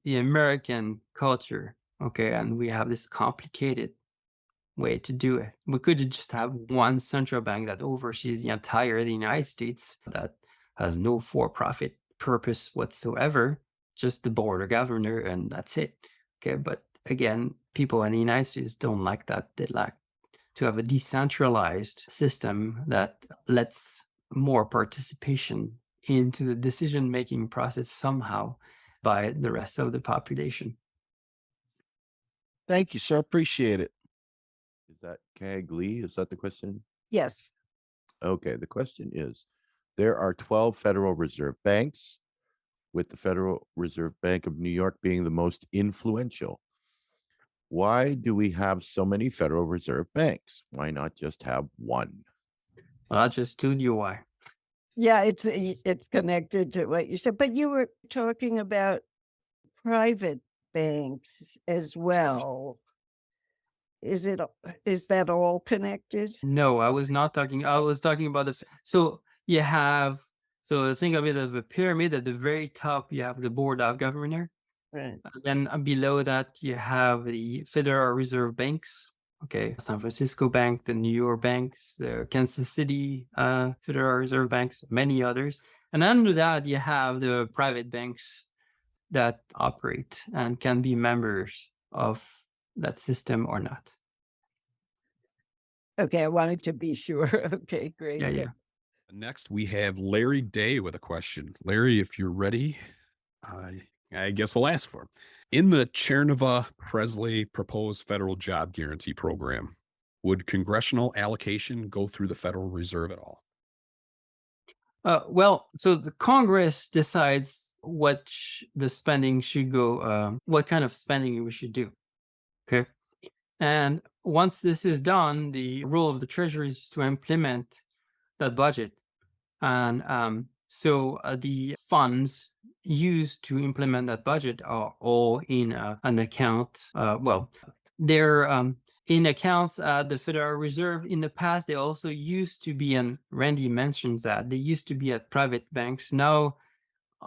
the American culture. Okay. And we have this complicated way to do it. We could just have one central bank that oversees the entire United States that has no for-profit purpose whatsoever, just the board of governor, and that's it. Okay. But again, people in the United States don't like that. They like to have a decentralized system that lets more participation into the decision-making process somehow by the rest of the population. Thank you, sir. Appreciate it. Is that CAG Lee? Is that the question? Yes. Okay, the question is, there are 12 Federal Reserve banks, with the Federal Reserve Bank of New York being the most influential. Why do we have so many Federal Reserve banks? Why not just have one? Well, I just told you why. Yeah, it's connected to what you said, but you were talking about private banks as well. Is that all connected? No, I was not talking. I was talking about this. So you have, so think of it as a pyramid. At the very top, you have the board of governor. Right. Then below that, you have the Federal Reserve banks. Okay, San Francisco Bank, the New York banks, the Kansas City Federal Reserve banks, many others. And under that, you have the private banks that operate and can be members of that system or not. Okay, I wanted to be sure. Okay, great. Yeah. Next, we have Larry Day with a question. Larry, if you're ready, I guess we'll ask for him. In the Chernova-Presley proposed federal job guarantee program, would congressional allocation go through the Federal Reserve at all? Well, so the Congress decides what the spending should go, what kind of spending we should do. Okay. And once this is done, the role of the Treasury is to implement that budget. And so the funds used to implement that budget are all in an account. They're in accounts at the Federal Reserve. In the past, they also used to be, and Randy mentions that, they used to be at private banks. Now,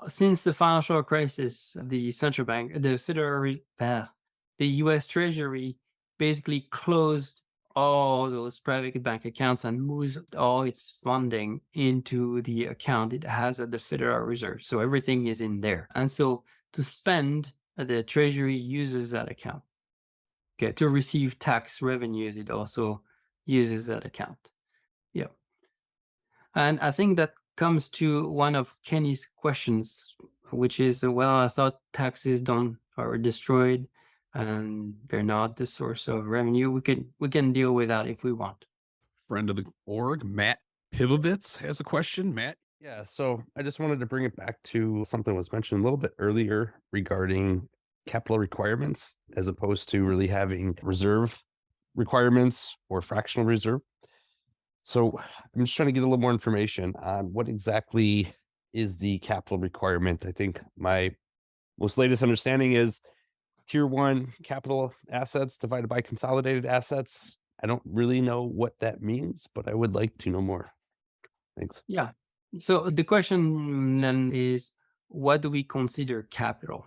since the financial crisis, the central bank, the U.S. Treasury basically closed all those private bank accounts and moves all its funding into the account it has at the Federal Reserve. So everything is in there. And so to spend, the Treasury uses that account. Okay, to receive tax revenues, it also uses that account. Yeah. And I think that comes to one of Kenny's questions, which is, well, I thought taxes are destroyed and they're not the source of revenue. We can deal with that if we want. Friend of the org, Matt Pivovitz has a question. Matt? Yeah, so I just wanted to bring it back to something that was mentioned a little bit earlier regarding capital requirements as opposed to really having reserve requirements or fractional reserve. So I'm just trying to get a little more information on what exactly is the capital requirement. I think my most latest understanding is Tier 1 capital assets divided by consolidated assets. I don't really know what that means, but I would like to know more. Thanks. Yeah. So the question then is, what do we consider capital?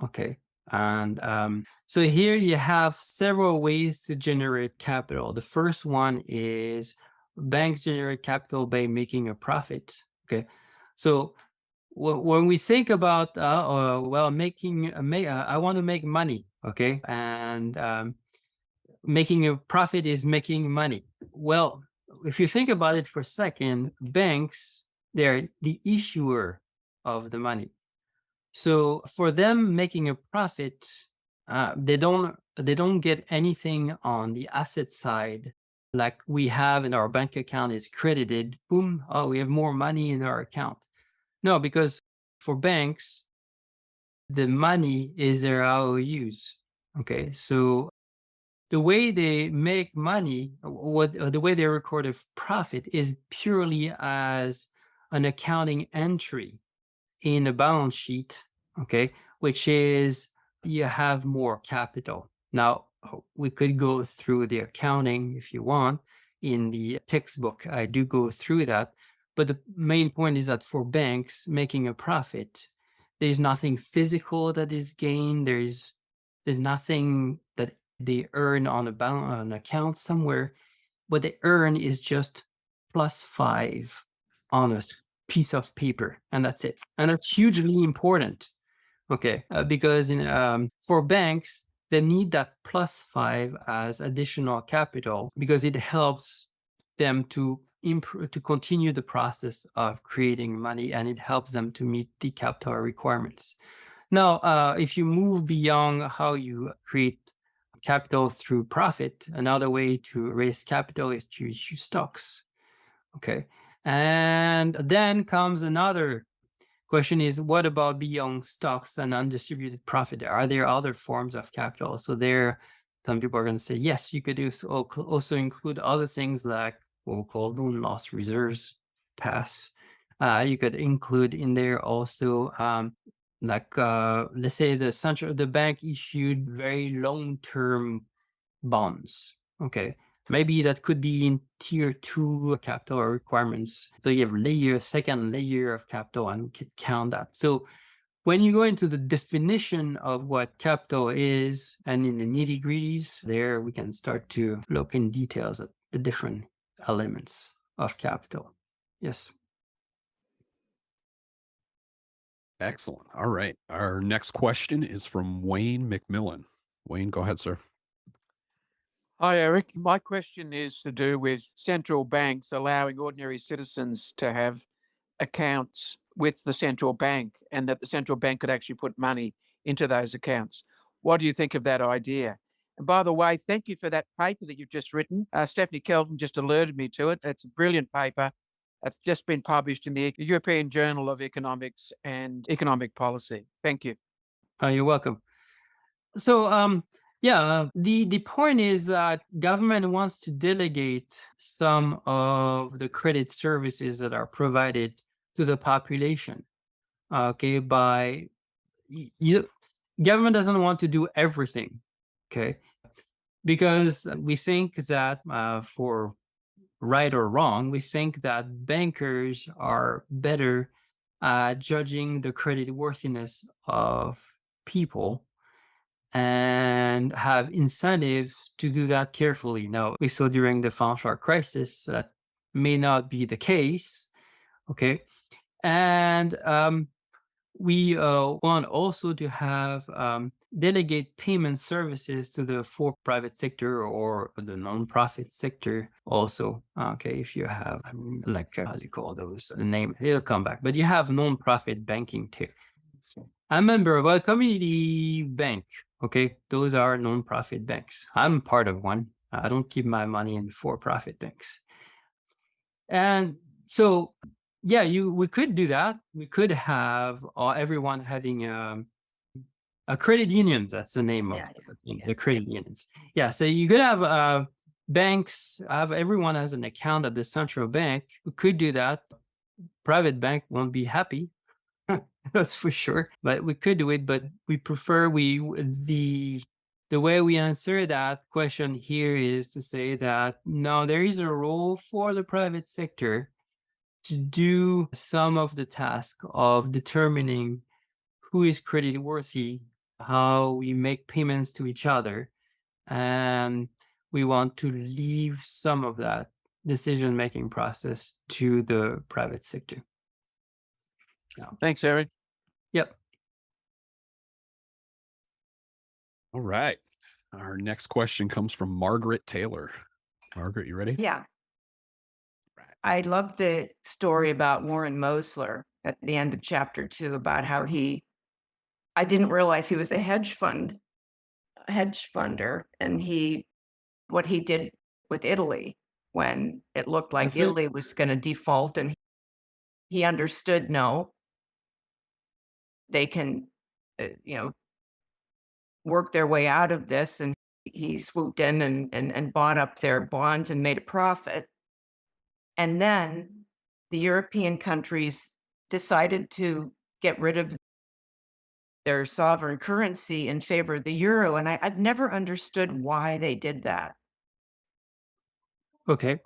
Okay. And so here you have several ways to generate capital. The first one is banks generate capital by making a profit. Okay. So when we think about, I want to make money. Okay. And making a profit is making money. Well, if you think about it for a second, banks, they're the issuer of the money. So for them making a profit, they don't get anything on the asset side like we have in our bank account is credited. Boom! Oh, we have more money in our account. No, because for banks, the money is their IOUs. Okay, so the way they make money, the way they record a profit is purely as an accounting entry in a balance sheet, okay, which is you have more capital. Now, we could go through the accounting if you want. In the textbook, I do go through that. But the main point is that for banks making a profit, there's nothing physical that is gained. There's nothing that they earn on an account somewhere. What they earn is just +5 on a piece of paper, and that's it. And that's hugely important, okay, because for banks, they need that +5 as additional capital because it helps them to continue the process of creating money, and it helps them to meet the capital requirements. Now, if you move beyond how you create capital through profit, another way to raise capital is to issue stocks. Okay. And then comes another question is, what about beyond stocks and undistributed profit? Are there other forms of capital? So there Some people are going to say, yes, you could also include other things like what we call loan loss reserves pass. You could include in there also let's say the bank issued very long-term bonds. Okay. Maybe that could be in tier 2 capital requirements. So you have second layer of capital, and we could count that. So when you go into the definition of what capital is and in the nitty-gritties, there we can start to look in details at the different elements of capital. Yes. Excellent. All right. Our next question is from Wayne McMillan. Wayne, go ahead, sir. Hi, Eric. My question is to do with central banks allowing ordinary citizens to have accounts with the central bank, and that the central bank could actually put money into those accounts. What do you think of that idea? And by the way, thank you for that paper that you've just written. Stephanie Kelton just alerted me to it. It's a brilliant paper. It's just been published in the European Journal of Economics and Economic Policy. Thank you. You're welcome. So, the point is that government wants to delegate some of the credit services that are provided to the population. Okay, government doesn't want to do everything. Okay, because we think that for right or wrong, we think that bankers are better at judging the credit worthiness of people and have incentives to do that carefully. Now, we saw during the financial crisis that may not be the case. Okay. And we want also to have delegate payment services to the for private sector or the non-profit sector also. Okay, if you have how do you call those? The name, it'll come back. But you have non-profit banking too. I'm a member of a community bank. Okay, those are non-profit banks. I'm part of one. I don't keep my money in for-profit banks. And so, yeah, we could do that. We could have everyone having a credit union. That's the name of the credit unions. Yeah, so you could have banks. Everyone has an account at the central bank. We could do that. Private bank won't be happy. That's for sure. But we could do it. But we prefer the way we answer that question here is to say that no, there is a role for the private sector to do some of the task of determining who is credit worthy, how we make payments to each other, and we want to leave some of that decision-making process to the private sector. Thanks, Eric. Yep. All right. Our next question comes from Margaret Taylor. Margaret, you ready? Yeah. I love the story about Warren Mosler at the end of chapter 2 about how I didn't realize he was a hedge funder, and what he did with Italy when it looked like Italy was going to default, and he understood, no, they can, work their way out of this, and he swooped in and bought up their bonds and made a profit. And then the European countries decided to get rid of their sovereign currency in favor of the euro. And I've never understood why they did that. Okay.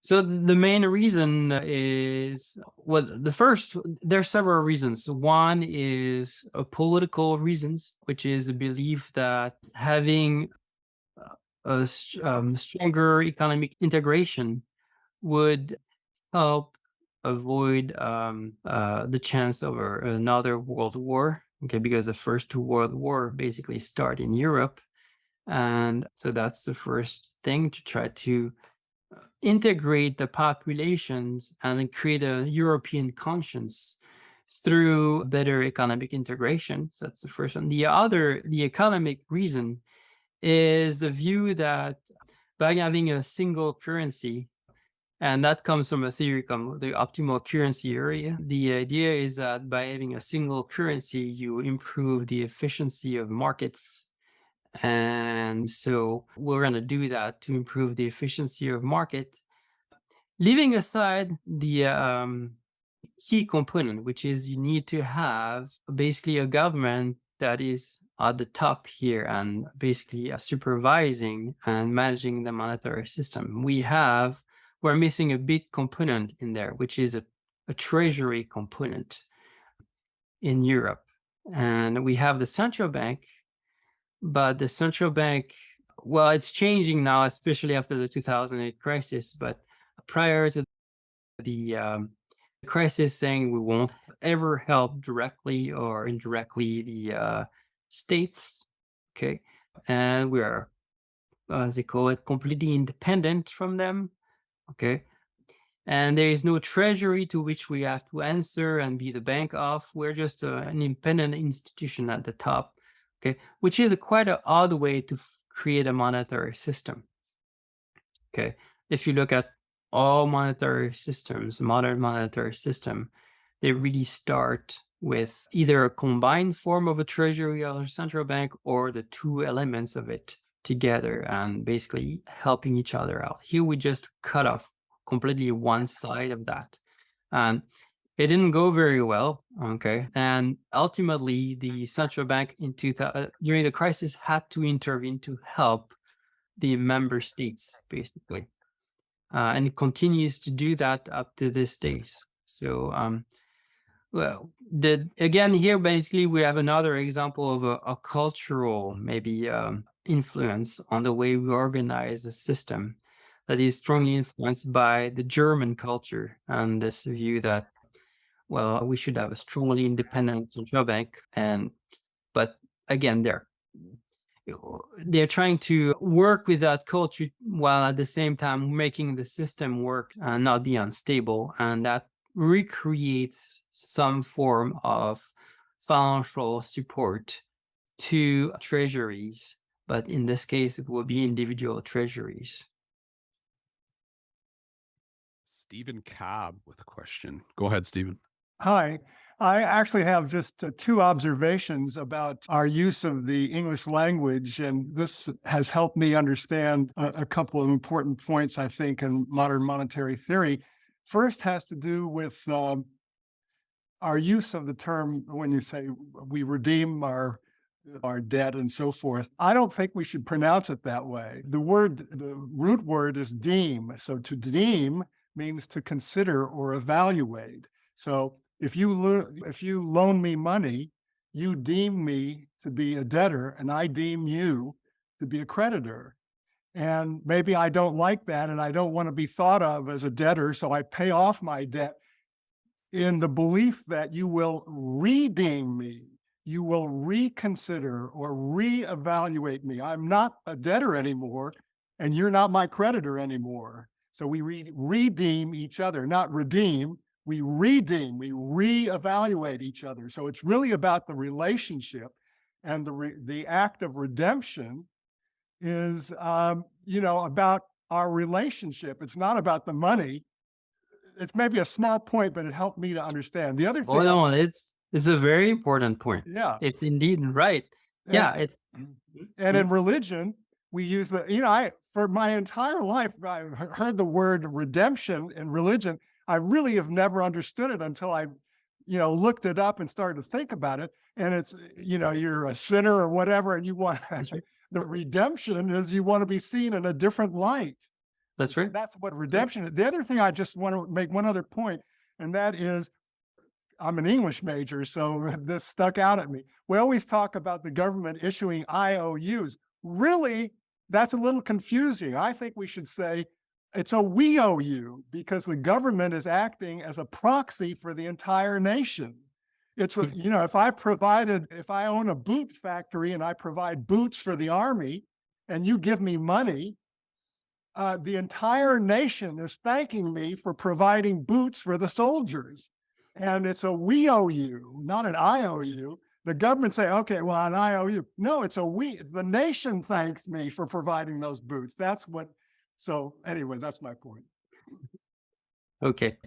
So the main reason is, there are several reasons. One is political reasons, which is a belief that having a stronger economic integration would help avoid the chance of another world war. Okay, because the first two world war basically start in Europe, and so that's the first thing, to try to integrate the populations and create a European conscience through better economic integration. So that's the first one. The economic reason is the view that by having a single currency, and that comes from a theory called the optimal currency area. The idea is that by having a single currency, you improve the efficiency of markets And so we're going to do that to improve the efficiency of market, leaving aside the key component, which is you need to have basically a government that is at the top here and basically supervising and managing the monetary system. We're missing a big component in there, which is a treasury component in Europe. And we have the central bank, but the central bank, well, it's changing now, especially after the 2008 crisis, but prior to the crisis, saying we won't ever help directly or indirectly the states, okay? And we are, as they call it, completely independent from them, okay? And there is no treasury to which we have to answer and be the bank of. We're just an independent institution at the top, okay? Which is quite an odd way to create a monetary system, okay? If you look at all monetary systems, modern monetary system, they really start with either a combined form of a treasury or a central bank, or the two elements of it together and basically helping each other out. Here we just cut off completely one side of that. And it didn't go very well, okay? And ultimately, the central bank during the crisis had to intervene to help the member states, basically. And it continues to do that up to this days. So, well, again, here, basically, we have another example of a cultural, maybe, influence on the way we organize a system that is strongly influenced by the German culture and this view that, well, we should have a strongly independent central bank. But again, they're trying to work with that culture while at the same time making the system work and not be unstable. And that recreates some form of financial support to treasuries. But in this case, it will be individual treasuries. Stephen Cobb with a question. Go ahead, Stephen. Hi. I actually have just two observations about our use of the English language, and this has helped me understand a couple of important points, I think, in modern monetary theory. First has to do with our use of the term when you say we redeem our debt and so forth. I don't think we should pronounce it that way. The root word is deem. So to deem means to consider or evaluate. So if you loan me money, you deem me to be a debtor and I deem you to be a creditor. And maybe I don't like that and I don't want to be thought of as a debtor, so I pay off my debt in the belief that you will redeem me. You will reconsider or reevaluate me. I'm not a debtor anymore, and you're not my creditor anymore. So we redeem each other, not redeem. We redeem, we reevaluate each other. So it's really about the relationship, and the act of redemption is, about our relationship. It's not about the money. It's maybe a small point, but it helped me to understand. The other thing. Oh no, it's a very important point. Yeah, it's indeed right. And in religion, we use for my entire life, I've heard the word redemption in religion. I really have never understood it until I, looked it up and started to think about it. And it's, you're a sinner or whatever, and you want the redemption is you want to be seen in a different light. That's right. That's what redemption is. The other thing, I just want to make one other point, and that is, I'm an English major, so this stuck out at me. We always talk about the government issuing IOUs. Really, that's a little confusing. I think we should say it's a we owe you, because the government is acting as a proxy for the entire nation. It's, if I own a boot factory and I provide boots for the army and you give me money, the entire nation is thanking me for providing boots for the soldiers. And it's a we owe you, not an I owe you. The government say, okay, well, an I owe you. No, it's a we. The nation thanks me for providing those boots. So anyway, that's my point. Okay.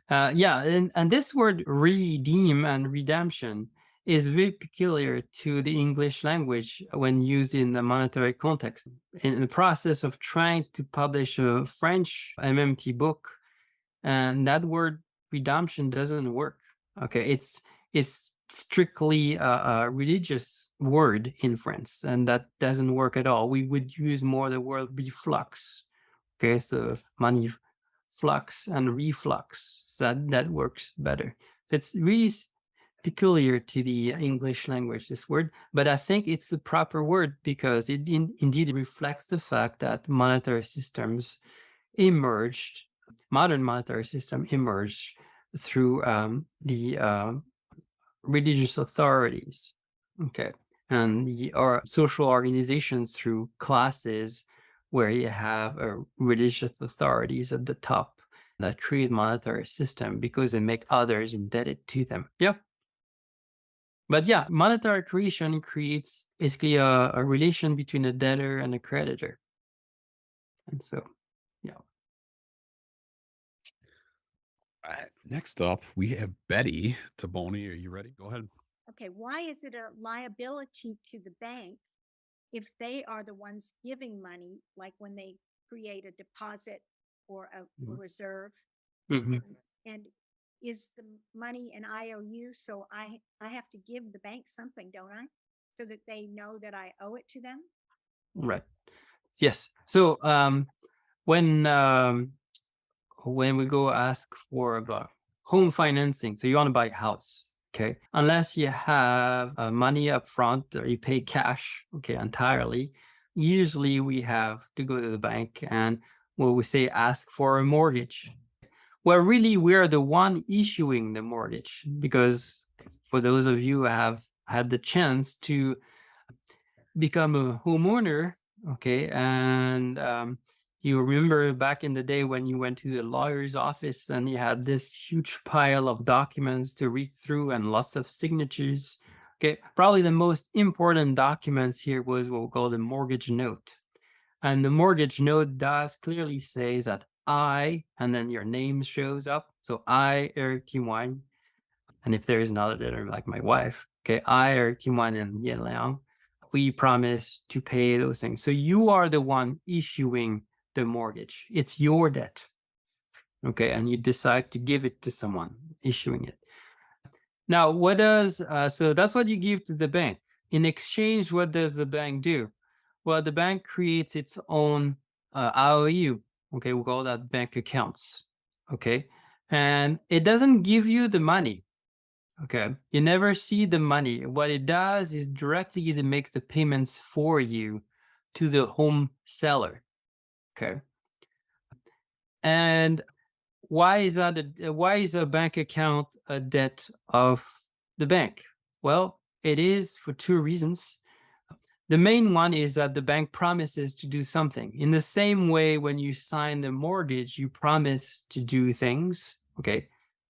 And this word redeem and redemption is very peculiar to the English language when used in the monetary context. In the process of trying to publish a French MMT book, and that word redemption doesn't work. Okay, it's strictly a religious word in France, and that doesn't work at all. We would use more the word reflux. Okay, so money flux and reflux. So that works better. So it's really peculiar to the English language, this word, but I think it's the proper word because it indeed reflects the fact that monetary systems emerged, modern monetary system emerged through the religious authorities, okay, and the social organizations through classes where you have religious authorities at the top that create monetary system because they make others indebted to them. Yep. But yeah, monetary creation creates basically a relation between a debtor and a creditor. And so, yeah. Next up, we have Betty Taboni. Are you ready? Go ahead. Okay, why is it a liability to the bank if they are the ones giving money, like when they create a deposit or a reserve? Mhm. And is the money an IOU? So I have to give the bank something, don't I? So that they know that I owe it to them? Right. Yes. So when we go ask for about home financing, so you want to buy a house, okay? Unless you have money up front or you pay cash, okay, entirely, usually we have to go to the bank and what we say ask for a mortgage. Well, really, we are the one issuing the mortgage because for those of you who have had the chance to become a homeowner, okay, and you remember back in the day when you went to the lawyer's office and you had this huge pile of documents to read through and lots of signatures. Okay, probably the most important documents here was what we call the mortgage note. And the mortgage note does clearly say that I, and then your name shows up. So I, Eric Tymoigne, and if there is another debtor like my wife, okay, I, Eric Tymoigne and Yen Liang, we promise to pay those things. So you are the one issuing the mortgage. It's your debt. Okay, and you decide to give it to someone issuing it. Now, what does, so that's what you give to the bank. In exchange, what does the bank do? Well, the bank creates its own IOU. Okay, we call that bank accounts. Okay, and it doesn't give you the money. Okay, you never see the money. What it does is directly to make the payments for you to the home seller. Okay, and why is that? Why is a bank account a debt of the bank? Well, it is for two reasons. The main one is that the bank promises to do something. In the same way, when you sign the mortgage, you promise to do things. Okay,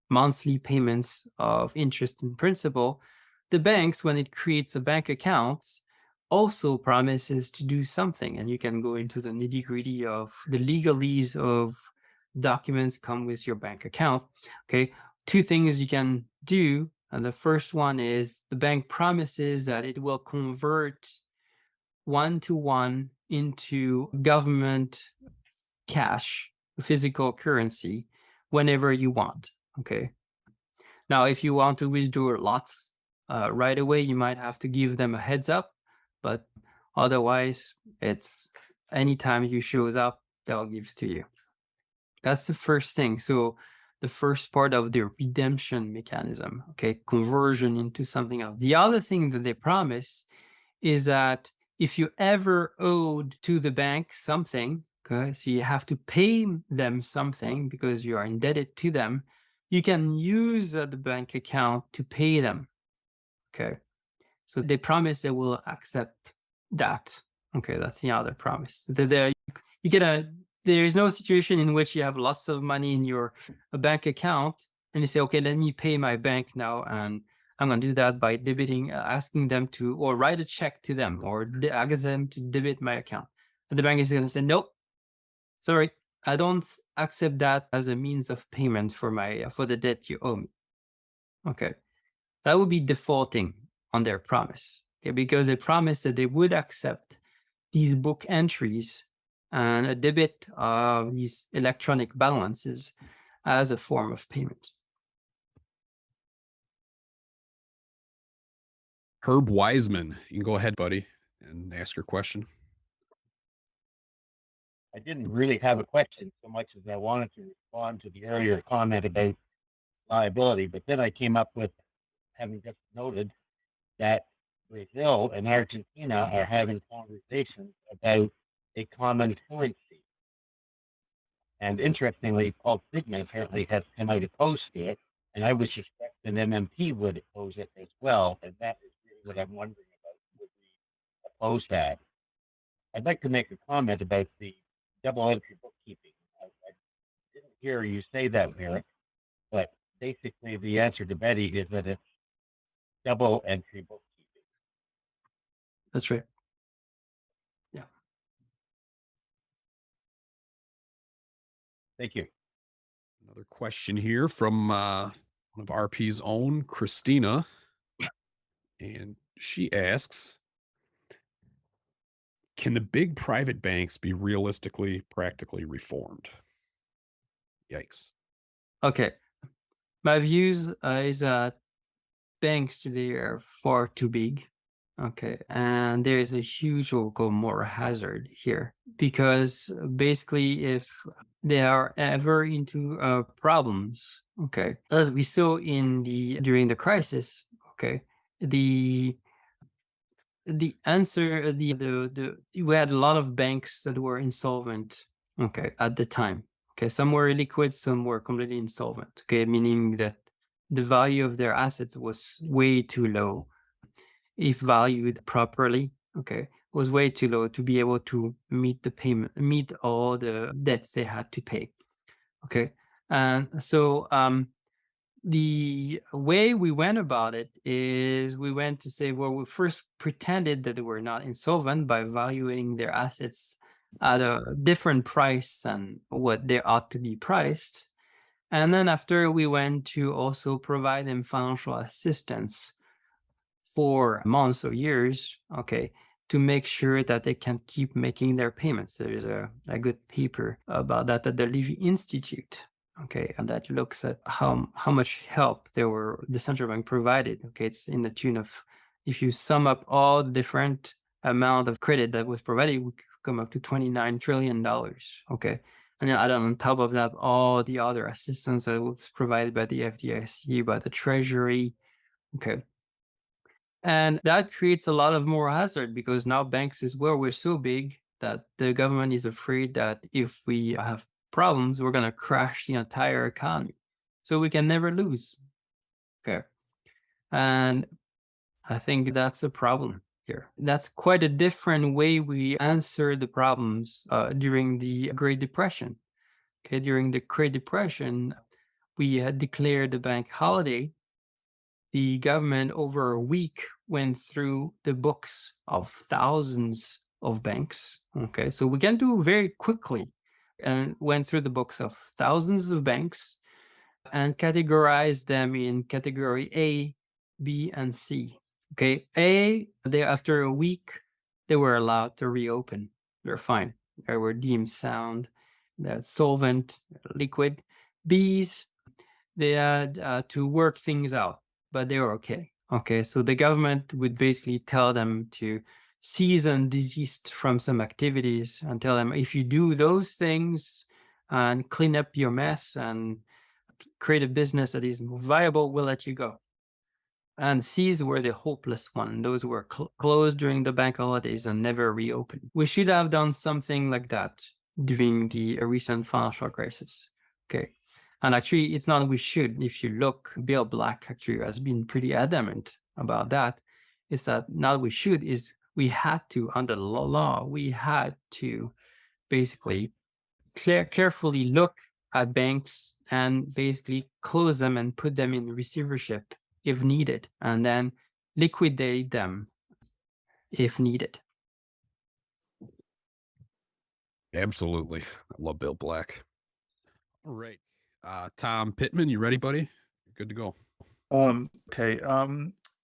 monthly payments of interest and principal. The banks, when it creates a bank account, also promises to do something. And you can go into the nitty-gritty of the legalese of documents come with your bank account. Okay, two things you can do. And the first one is the bank promises that it will convert one-to-one into government cash, physical currency, whenever you want. Okay. Now, if you want to withdraw lots right away, you might have to give them a heads up, but otherwise, it's anytime you shows up, they'll give to you. That's the first thing. So the first part of the redemption mechanism, okay, conversion into something else. The other thing that they promise is that if you ever owed to the bank something, okay, so you have to pay them something because you are indebted to them, you can use the bank account to pay them. Okay, so they promise they will accept that. Okay, that's the other promise. You get there is no situation in which you have lots of money in your bank account and you say, okay, let me pay my bank now, and I'm going to do that by debiting, asking them to, or write a check to them, or ask them to debit my account. And the bank is going to say, nope, sorry, I don't accept that as a means of payment for the debt you owe me. Okay, that would be defaulting. on their promise. Okay, because they promised that they would accept these book entries and a debit of these electronic balances as a form of payment. Herb Wiseman, you can go ahead, buddy, and ask your question. I didn't really have a question so much as I wanted to respond to the earlier comment about liability, but then I came up with, having just noted that Brazil and Argentina are having conversations about a common currency. And interestingly, Paul Krugman apparently has come out opposed to it, and I would suspect an MMP would oppose it as well, and that is really what I'm wondering about. Would we oppose that? I'd like to make a comment about the double entry bookkeeping. I didn't hear you say that, Eric, but basically the answer to Betty is that it's double entry bookkeeping. That's right. Yeah. Thank you. Another question here from one of RP's own, Christina. And she asks, can the big private banks be realistically, practically reformed? Yikes. Okay. My views is that banks today are far too big. Okay. And there is a huge local moral hazard here because basically if they are ever into problems, okay, as we saw during the crisis, okay, the answer, we had a lot of banks that were insolvent, okay, at the time. Okay, some were liquid, some were completely insolvent. Okay, meaning that the value of their assets was way too low. If valued properly, okay, was way too low to be able to meet all the debts they had to pay. Okay, and so the way we went about it is we went to say, well, we first pretended that they were not insolvent by valuing their assets at a different price than what they ought to be priced. And then after we went to also provide them financial assistance for months or years, okay, to make sure that they can keep making their payments. There is a good paper about that at the Levy Institute, okay, and that looks at how much help the central bank provided. Okay, it's in the tune of, if you sum up all the different amount of credit that was provided, we could come up to $29 trillion. Okay, and then add on top of that all the other assistance that was provided by the FDIC, by the Treasury. Okay. And that creates a lot of moral hazard because now banks is where we're so big that the government is afraid that if we have problems, we're going to crash the entire economy. So we can never lose. Okay. And I think that's the problem here. That's quite a different way we answer the problems during the Great Depression. Okay. During the Great Depression, we had declared the bank holiday. The government over a week went through the books of thousands of banks. Okay, so we can do very quickly and went through the books of thousands of banks and categorized them in category A, B, and C. Okay, A, after a week, they were allowed to reopen. They're fine. They were deemed sound, they're solvent, liquid. B's, they had to work things out, but they were okay. Okay, so the government would basically tell them to cease and desist from some activities and tell them, if you do those things and clean up your mess and create a business that is more viable, we'll let you go. And C's were the hopeless one. Those were closed during the bank holidays and never reopened. We should have done something like that during the recent financial crisis. Okay. And actually, it's not we should. If you look, Bill Black actually has been pretty adamant about that. It's that not we should, is we had to, under the law, we had to basically carefully look at banks and basically close them and put them in receivership if needed, and then liquidate them if needed. Absolutely. I love Bill Black. All right. Tom Pittman, you ready, buddy? Good to go. Okay.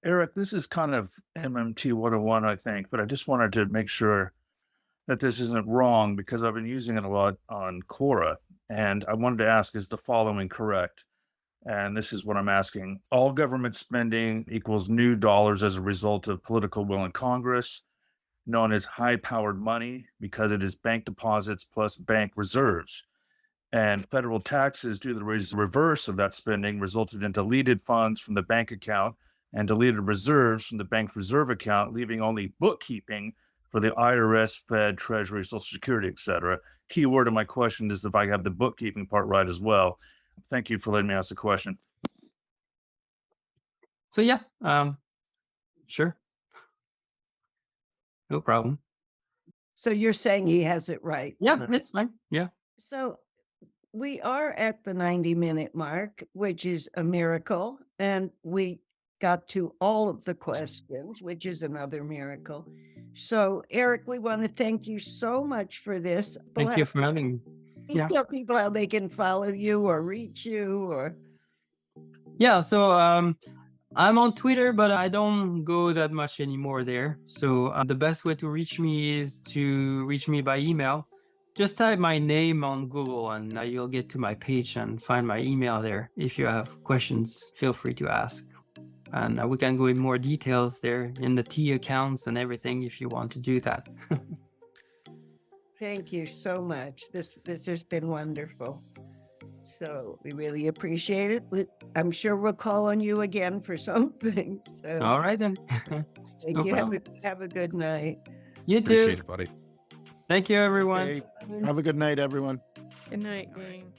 Eric, this is kind of MMT 101, I think, but I just wanted to make sure that this isn't wrong because I've been using it a lot on Quora. And I wanted to ask, is the following correct? And this is what I'm asking. All government spending equals new dollars as a result of political will in Congress, known as high-powered money because it is bank deposits plus bank reserves. And federal taxes do the reverse of that spending, resulted in deleted funds from the bank account and deleted reserves from the bank's reserve account, leaving only bookkeeping for the IRS, Fed, Treasury, Social Security, et cetera. Key word of my question is if I have the bookkeeping part right as well. Thank you for letting me ask the question. So yeah, sure. No problem. So you're saying he has it right? Yeah, it's fine. Yeah. So we are at the 90-minute mark, which is a miracle. And we got to all of the questions, which is another miracle. So, Eric, we want to thank you so much for this. Thank you for having me. Yeah. Tell people how they can follow you or reach you or. Yeah. So I'm on Twitter, but I don't go that much anymore there. So the best way to reach me is to reach me by email. Just type my name on Google and you'll get to my page and find my email there. If you have questions, feel free to ask. And we can go in more details there in the T accounts and everything if you want to do that. Thank you so much. This has been wonderful. So we really appreciate it. I'm sure we'll call on you again for something. So All right then. thank No you. problem. Have a good night. You too. Appreciate it, buddy. Thank you, everyone. Okay. Have a good night, everyone. Good night, gang.